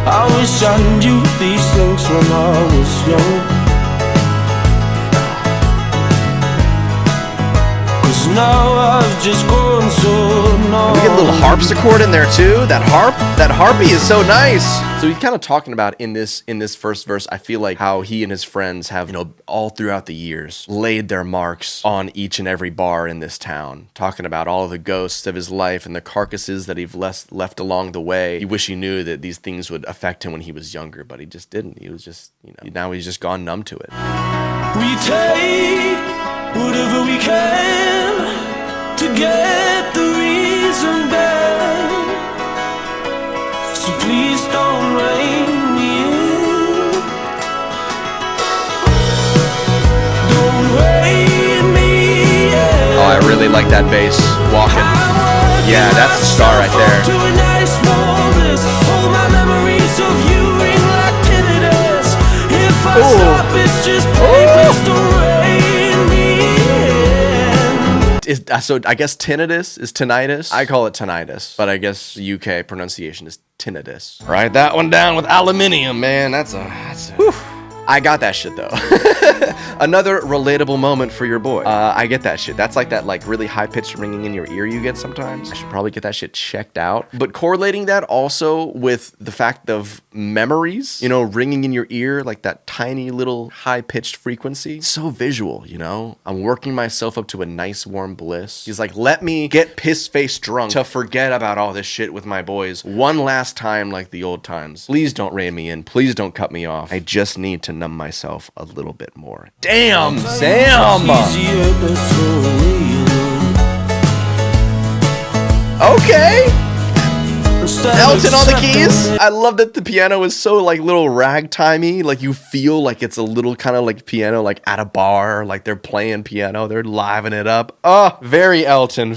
I wish I knew these things when I was young, 'cause now I've just grown so numb. We get a little harpsichord in there too. That harpy is so nice. So he's kind of talking about in this first verse, I feel like how he and his friends have, all throughout the years laid their marks on each and every bar in this town, talking about all of the ghosts of his life and the carcasses that he's left along the way. He wish he knew that these things would affect him when he was younger, but he just didn't. He was just, now he's just gone numb to it. We take whatever we can to get the reason back. So please don't rein me in. Don't rein me in. Oh, I really like that bass walking. Yeah, that's the star right there. To a nice moment. All my memories of you ring like tinnitus. If I stop, it's just pointless. Don't rein me in. So I guess tinnitus is tinnitus. I call it tinnitus, but I guess UK pronunciation is tinnitus. Write that one down with aluminium, man. That's a whew. I got that shit though. Another relatable moment for your boy. I get that shit. That's like that really high-pitched ringing in your ear you get sometimes. I should probably get that shit checked out. But correlating that also with the fact of memories, ringing in your ear, like that tiny little high-pitched frequency. It's so visual, I'm working myself up to a nice warm bliss. He's like, let me get piss-faced drunk to forget about all this shit with my boys one last time like the old times. Please don't rein me in. Please don't cut me off. I just need to numb myself a little bit more. Damn, Sam! Okay! Elton on the keys. I love that the piano is so little ragtimey. Like you feel like it's a little kind of like piano, like at a bar, like they're playing piano, they're livening it up. Oh, very Elton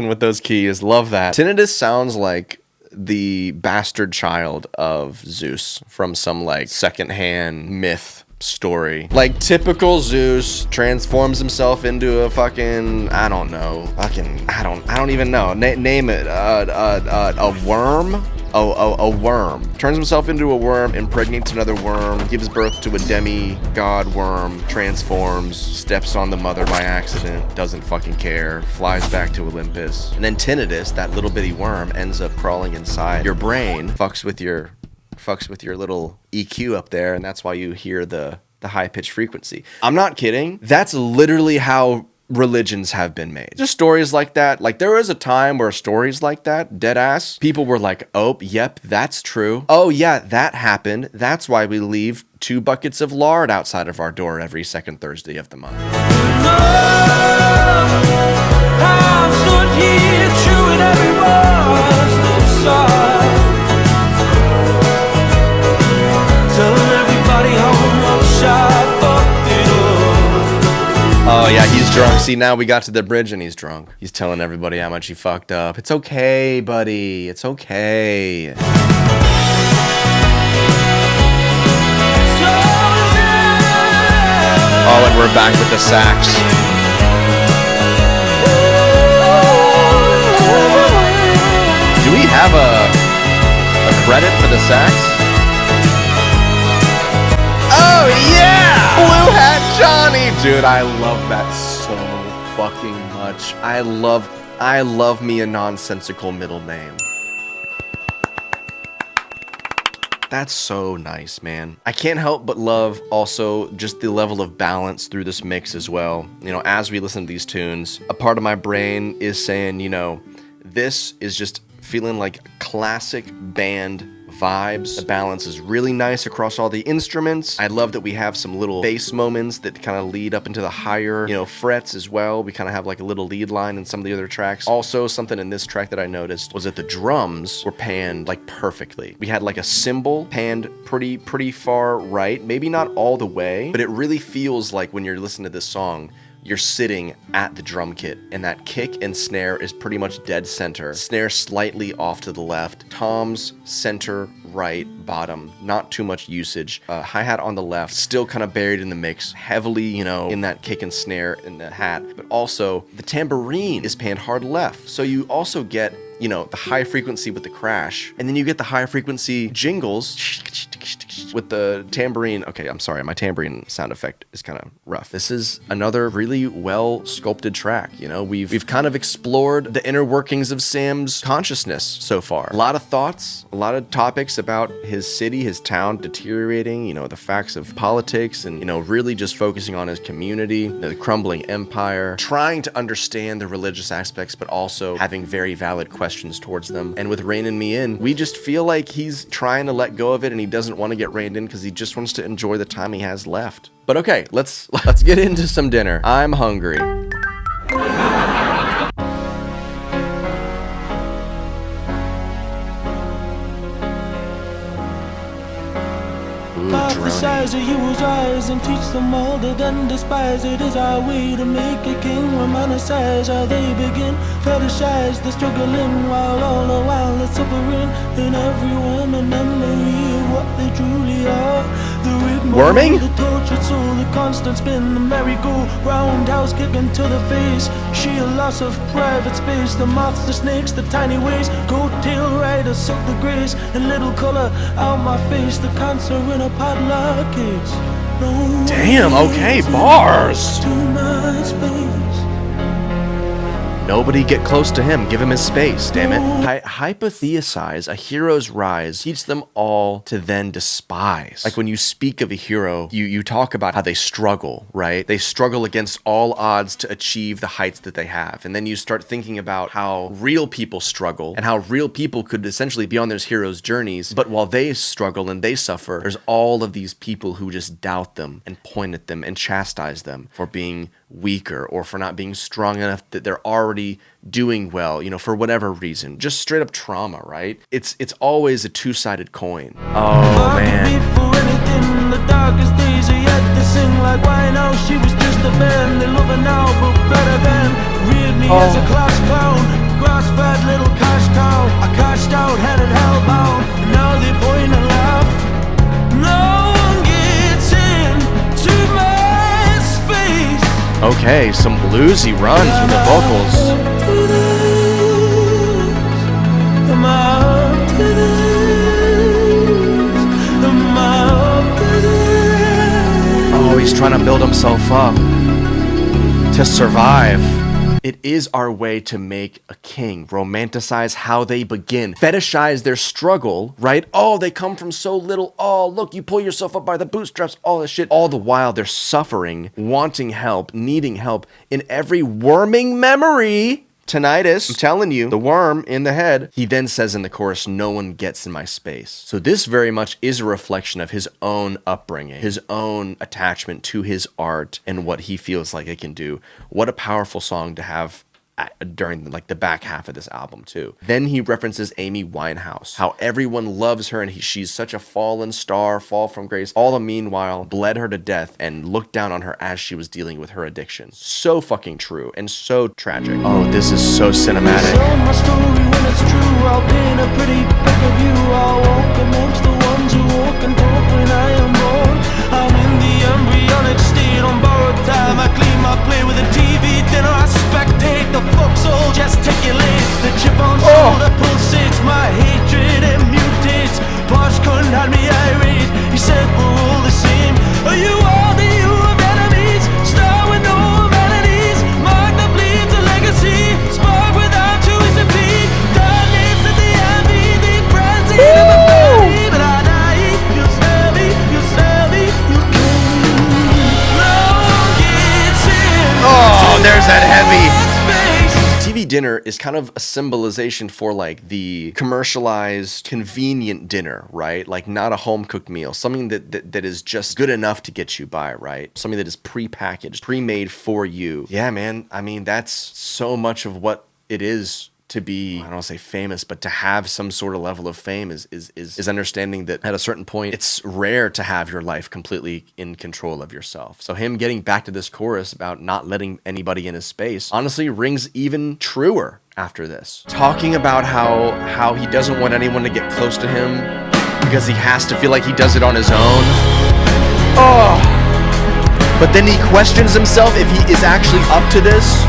with those keys. Love that. Tinnitus sounds like the bastard child of Zeus from some secondhand myth story. Like typical Zeus transforms himself into a fucking, I don't even know. Name it. A worm? A worm. Turns himself into a worm, impregnates another worm, gives birth to a demigod worm, transforms, steps on the mother by accident, doesn't fucking care, flies back to Olympus. And then tinnitus, that little bitty worm, ends up crawling inside your brain, fucks with your little EQ up there, and that's why you hear the high-pitched frequency. I'm not kidding. That's literally how religions have been made. Just stories like that. Like there was a time where stories like that, dead ass, people were like, oh, yep, that's true. Oh yeah, that happened. That's why we leave 2 buckets of lard outside of our door every second Thursday of the month. I'm stood here chewing every word's inside, telling everybody how much I fucked it up. Oh yeah, he's drunk. See, now we got to the bridge and he's drunk. He's telling everybody how much he fucked up. It's okay, buddy. It's okay. Oh, and we're back with the sax. Do we have a credit for the sax? Oh yeah! Blue Hat Johnny! Dude, I love that so fucking much. I love me a nonsensical middle name. That's so nice, man. I can't help but love also just the level of balance through this mix as well. As we listen to these tunes, a part of my brain is saying, this is just feeling like classic band vibes. The balance is really nice across all the instruments. I love that we have some little bass moments that kind of lead up into the higher, frets as well. We kind of have like a little lead line in some of the other tracks. Also, something in this track that I noticed was that the drums were panned perfectly. We had a cymbal panned pretty far right, maybe not all the way, but it really feels like when you're listening to this song, you're sitting at the drum kit, and that kick and snare is pretty much dead center. Snare slightly off to the left, toms center, right, bottom, not too much usage. Hi-hat on the left, still kind of buried in the mix, heavily, you know, in that kick and snare in the hat, but also the tambourine is panned hard left. So you also get, you know, the high frequency with the crash, and then you get the high frequency jingles with the tambourine. Okay, I'm sorry, my tambourine sound effect is kind of rough. This is another really well sculpted track. You know, we've kind of explored the inner workings of Sam's consciousness so far. A lot of thoughts, a lot of topics about his city, his town deteriorating, you know, the facts of politics, and, you know, really just focusing on his community, the crumbling empire, trying to understand the religious aspects, but also having very valid questions towards them. And with Rein Me In, we just feel like he's trying to let go of it, and he doesn't want to get reined in because he just wants to enjoy the time he has left. But okay, let's get into some dinner. I'm hungry. Prophesize the heroes rise and teach them all to then despise. It is our way to make a king. Romanticize how they begin. Fetishize the struggling while all the while they're suffering. In everyone a memory of what they truly are. The rhythm Worming? of the tortured soul, the constant spin, the merry-go-round house kicking to the face. Sheer loss of private space. The moths, the snakes, the tiny ways. Coat-tail riders suck the grace. And little color out my face. The cancer in a padlock case. No. Damn, okay, bars. To my space. Nobody get close to him. Give him his space, damn it. Hypothesize a hero's rise. Teach them all to then despise. Like when you speak of a hero, you talk about how they struggle, right? They struggle against all odds to achieve the heights that they have. And then you start thinking about how real people struggle and how real people could essentially be on those heroes' journeys. But while they struggle and they suffer, there's all of these people who just doubt them and point at them and chastise them for being weaker or for not being strong enough, that they're already doing well, you know, for whatever reason. Just straight up trauma, right? It's always a two-sided coin. Oh man. For anything, the darkest days he had to sing like why now she was just a band. They love her now but better than reared me as a class clown. Grass-fed little cash cow. I cashed out, headed hellbound, and now they point and laugh. No one gets in to my space. Okay, some bluesy runs with the vocals. Oh, he's trying to build himself up to survive. It is our way to make a king. Romanticize how they begin. Fetishize their struggle, right? Oh, they come from so little. Oh, look, you pull yourself up by the bootstraps, all this shit. All the while they're suffering, wanting help, needing help in every worming memory. Tinnitus, I'm telling you, the worm in the head. He then says in the chorus, no one gets in my space. So this very much is a reflection of his own upbringing, his own attachment to his art and what he feels like it can do. What a powerful song to have during like the back half of this album too. Then he references Amy Winehouse, how everyone loves her and she's such a fallen star, fall from grace. All the meanwhile bled her to death and looked down on her as she was dealing with her addiction. So fucking true and so tragic. Oh, this is so cinematic. Tell my story when it's true. I'll paint a pretty pic of you. I'll walk amongst the ones who walk and talk when I am born. I'm in the embryonic state on borrowed time. I clean my plate with a TV dinner. I spectate the folks all gesticulate. The chip on shoulder pulsates. My hatred it mutates. Posh couldn't have me irate. He said we're all the same. Are you all the you of enemies? Star with no amenities. Mark the bleeds a legacy. Spark without you is a peak. Darkness at the envy. The frenzy of a family. But I die. You sell me. You sell me. You kill me. No one gets in. Oh, there's that heavy. TV dinner is kind of a symbolization for like the commercialized, convenient dinner, right? Like not a home-cooked meal, something that is just good enough to get you by, right? Something that is pre-packaged, pre-made for you. Yeah, man. I mean, that's so much of what it is to be, I don't want to say famous, but to have some sort of level of fame is understanding that at a certain point, it's rare to have your life completely in control of yourself. So him getting back to this chorus about not letting anybody in his space honestly rings even truer after this. Talking about how he doesn't want anyone to get close to him because he has to feel like he does it on his own. Oh. But then he questions himself if he is actually up to this.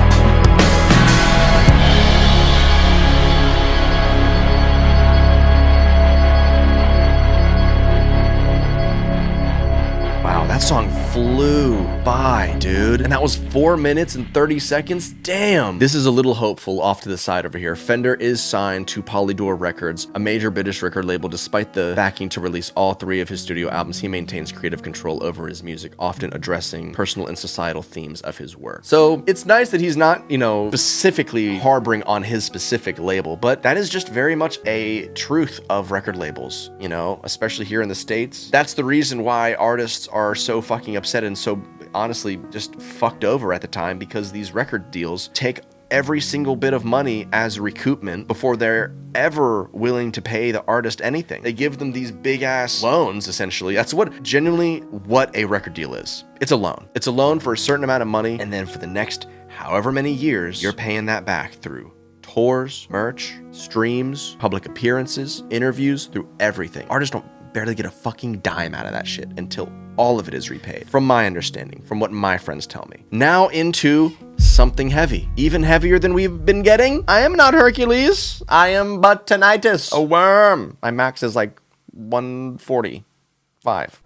Wow, that song flew by, dude. And that was 4 minutes and 30 seconds. Damn. This is a little hopeful off to the side over here. Fender is signed to Polydor Records, a major British record label. Despite the backing to release all 3 of his studio albums, he maintains creative control over his music, often addressing personal and societal themes of his work. So it's nice that he's not, you know, specifically harboring on his specific label, but that is just very much a truth of record labels, you know, especially here in the States. That's the reason why artists are so fucking upset and so honestly just fucked over at the time, because these record deals take every single bit of money as recoupment before they're ever willing to pay the artist anything. They give them these big ass loans, essentially. That's genuinely what a record deal is. It's a loan. It's a loan for a certain amount of money, and then for the next however many years, you're paying that back through tours, merch, streams, public appearances, interviews, through everything. Artists don't barely get a fucking dime out of that shit until all of it is repaid, from my understanding, from what my friends tell me. Now into something heavy, even heavier than we've been getting. I am not Hercules. I am but tinnitus, a worm. My max is like 145.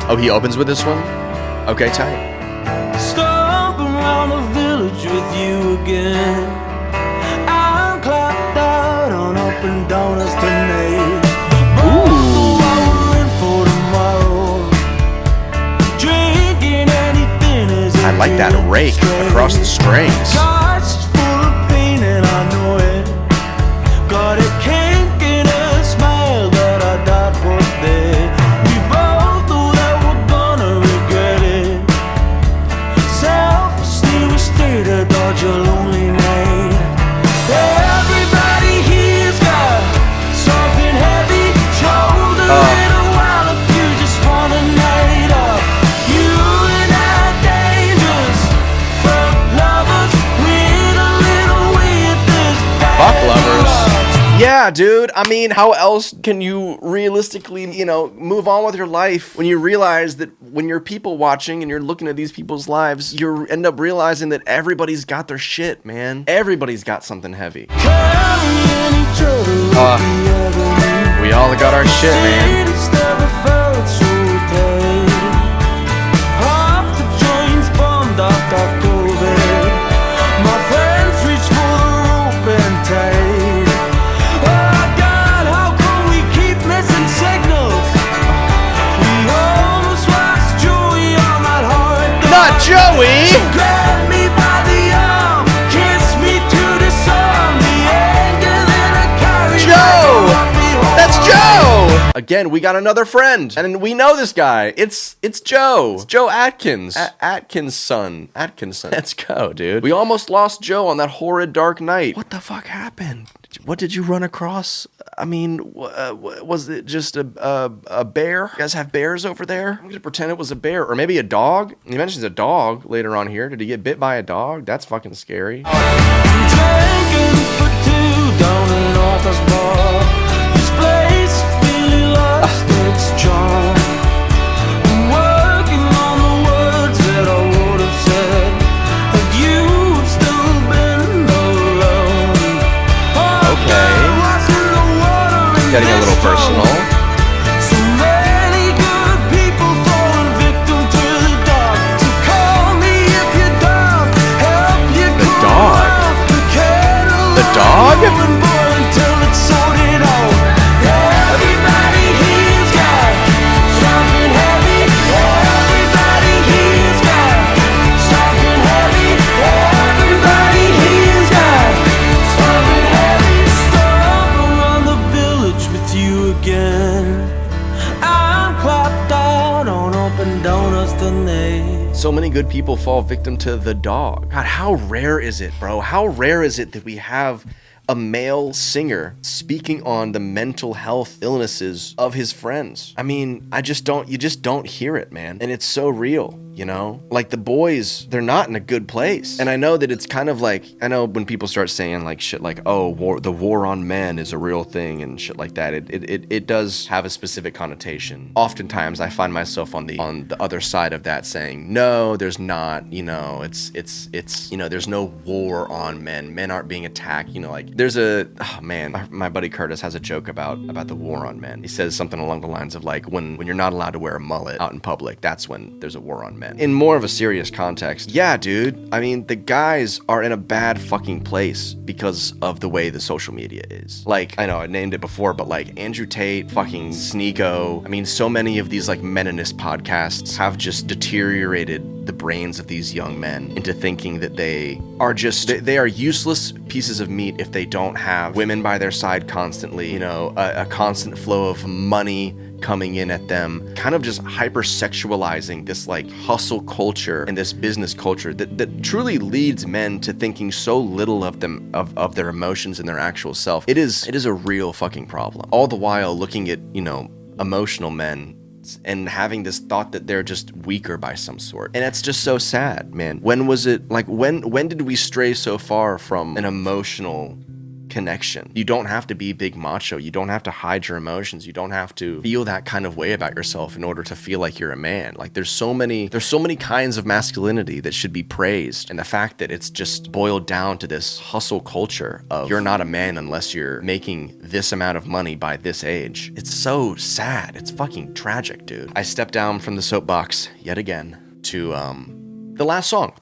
Oh, he opens with this one? Okay, tight. Stomp around the village with you again. I'm clapped out on up and donuts tonight. Ooh. I like that rake across the strings. Yeah, dude. I mean, how else can you realistically, you know, move on with your life when you realize that when you're people watching and you're looking at these people's lives, you end up realizing that everybody's got their shit, man. Everybody's got something heavy. We all got our shit, man. Joey! So grab me by the arm, kiss me to the sun, the anger that I carry. Joe! That's Joe! Again, we got another friend, and we know this guy. It's Joe. It's Joe Atkins. Atkinson. Let's go, dude. We almost lost Joe on that horrid dark night. What the fuck happened? What did you run across? I mean, was it just a bear? You guys have bears over there? I'm gonna pretend it was a bear, or maybe a dog. He mentions a dog later on here. Did he get bit by a dog? That's fucking scary. Getting a little personal. So many good people falling victim to the dog. So call me if your dog help you. The dog? The dog? Until it's sorted out. Everybody here's got something heavy. Everybody here's got something heavy. Everybody here's got something heavy. Stop around the village with you again. I'm clapped out on open donuts tonight. So So many good people fall victim to the dog. God, how rare is it, bro? How rare is it that we have a male singer speaking on the mental health illnesses of his friends? I mean, you just don't hear it, man. And it's so real, you know? Like, the boys, they're not in a good place. And I know that it's kind of like, I know when people start saying like shit like, oh, the war on men is a real thing and shit like that, it does have a specific connotation. Oftentimes I find myself on the other side of that saying, no, there's not, you know, it's, you know, there's no war on men. Men aren't being attacked, you know, like, there's my buddy Curtis has a joke about the war on men. He says something along the lines of like, when you're not allowed to wear a mullet out in public, that's when there's a war on men. In more of a serious context, yeah, dude, I mean, the guys are in a bad fucking place because of the way the social media is. Like, I know I named it before, but like Andrew Tate, fucking Sneeko, I mean, so many of these like meninist podcasts have just deteriorated the brains of these young men into thinking that they are useless pieces of meat if they don't have women by their side constantly, you know, a constant flow of money coming in at them, kind of just hypersexualizing this like hustle culture and this business culture that truly leads men to thinking so little of them, of their emotions and their actual self. It is a real fucking problem. All the while looking at, you know, emotional men and having this thought that they're just weaker by some sort. And it's just so sad, man. When was it, like, when did we stray so far from an emotional connection? You don't have to be big macho. You don't have to hide your emotions. You don't have to feel that kind of way about yourself in order to feel like you're a man. Like, there's so many kinds of masculinity that should be praised. And the fact that it's just boiled down to this hustle culture of you're not a man unless you're making this amount of money by this age. It's so sad. It's fucking tragic, dude. I stepped down from the soapbox yet again to the last song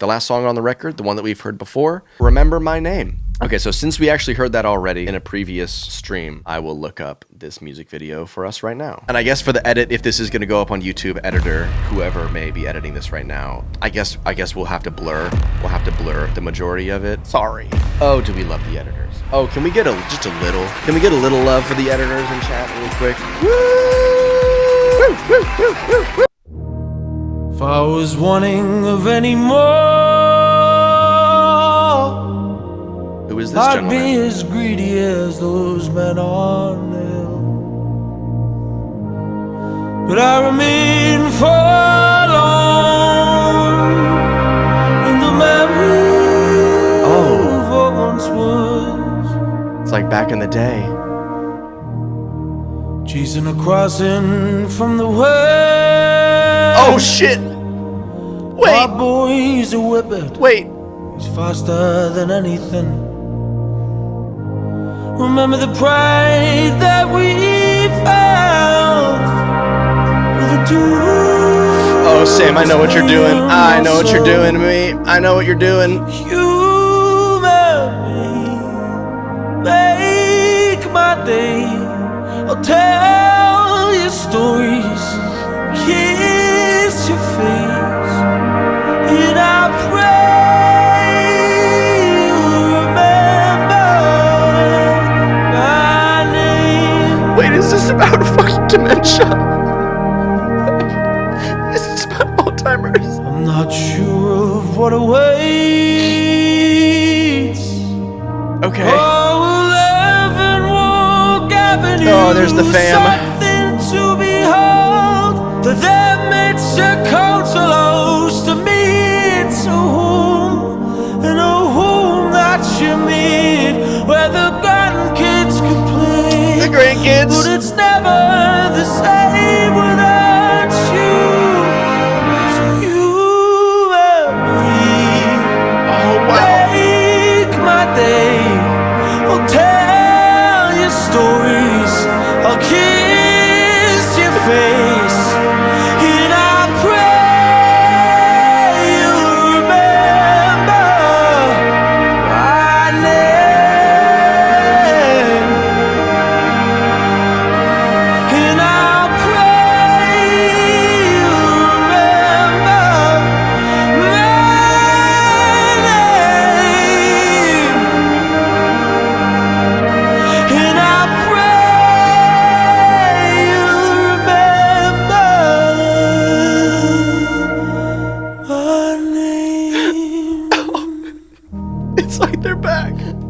on the record, the one that we've heard before, Remember My Name. Okay, so since we actually heard that already in a previous stream, I will look up this music video for us right now. And I guess for the edit, if this is gonna go up on YouTube, editor, whoever may be editing this right now, I guess we'll have to blur the majority of it. Sorry. Oh, do we love the editors? Oh, can we get just a little love for the editors in chat real quick? Woo! If I was wanting of any more, who is this I'd gentleman? be as greedy as those men on the hill. But I remain forlorn in the memory of what once was. It's like back in the day. Chasing a crossing from the west. Oh shit! Wait! Our boy's a whippet. Wait! He's faster than anything. Remember the pride that we felt for the two. Oh, Sam, I know what you're doing. I know what you're doing to me. I know what you're doing. You make my day. I'll tell you stories, kiss your face, and I pray you'll remember my name. Wait, is this about fucking dementia? Is this about Alzheimer's? I'm not sure of what awaits. Okay. Oh, there's the fam. Something to behold. That makes a coat so close to me. It's a home, and a home that you meet, where the grandkids can play. The grandkids. But it's never the same without you. So you and me. Oh wow. Make my day. I'll tell you stories. I'll kiss your face, and I pray you'll remember my name. And I pray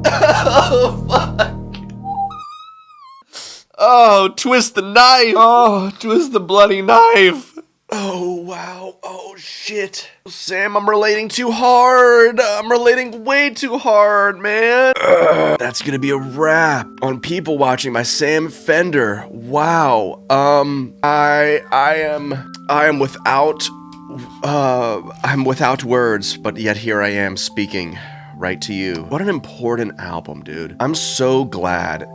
Oh, fuck. Oh, twist the knife. Oh, twist the bloody knife. Oh, wow. Oh, shit. Sam, I'm relating too hard. I'm relating way too hard, man. That's gonna be a wrap on people watching my Sam Fender. Wow. I am without, I'm without words, but yet here I am speaking right to you. What an important album, dude. I'm so glad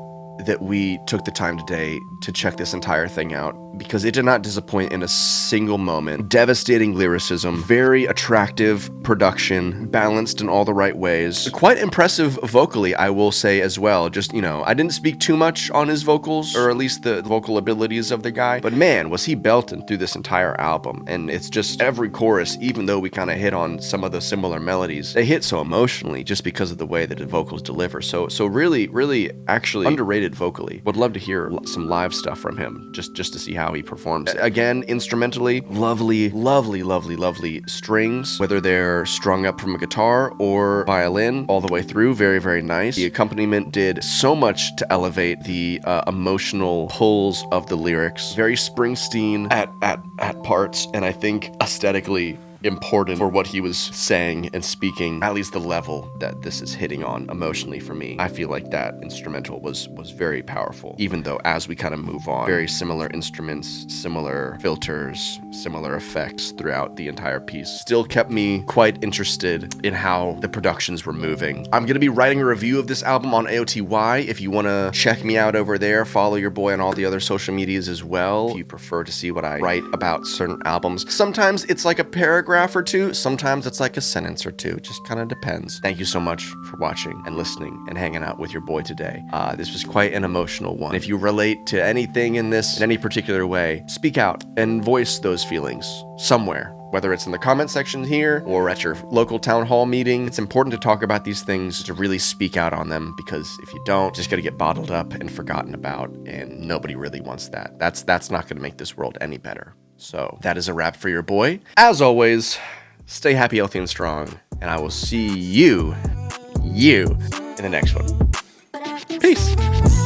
that we took the time today to check this entire thing out, because it did not disappoint in a single moment. Devastating lyricism, very attractive production, balanced in all the right ways. Quite impressive vocally, I will say as well. Just, you know, I didn't speak too much on his vocals, or at least the vocal abilities of the guy, but man, was he belting through this entire album. And it's just every chorus, even though we kind of hit on some of the similar melodies, they hit so emotionally just because of the way that the vocals deliver. So really actually underrated vocally. Would love to hear some live stuff from him, just to see how he performs. Again, instrumentally, lovely strings, whether they're strung up from a guitar or violin, all the way through, very nice. The accompaniment did so much to elevate the emotional pulls of the lyrics. Very Springsteen at parts, and I think aesthetically important for what he was saying and speaking, at least the level that this is hitting on emotionally for me. I feel like that instrumental was very powerful, even though as we kind of move on, very similar instruments, similar filters, similar effects throughout the entire piece. Still kept me quite interested in how the productions were moving. I'm gonna be writing a review of this album on AOTY. If you wanna check me out over there, follow your boy on all the other social medias as well. If you prefer to see what I write about certain albums, sometimes it's like a paragraph or two, sometimes it's like a sentence or two. It just kind of depends. Thank you so much for watching and listening and hanging out with your boy today. This was quite an emotional one. If you relate to anything in this in any particular way, speak out and voice those feelings somewhere. Whether it's in the comment section here or at your local town hall meeting, it's important to talk about these things, to really speak out on them, because if you don't, it's just gonna get bottled up and forgotten about, and nobody really wants that. That's not gonna make this world any better. So that is a wrap for your boy. As always, stay happy, healthy, and strong, and I will see you in the next one. Peace.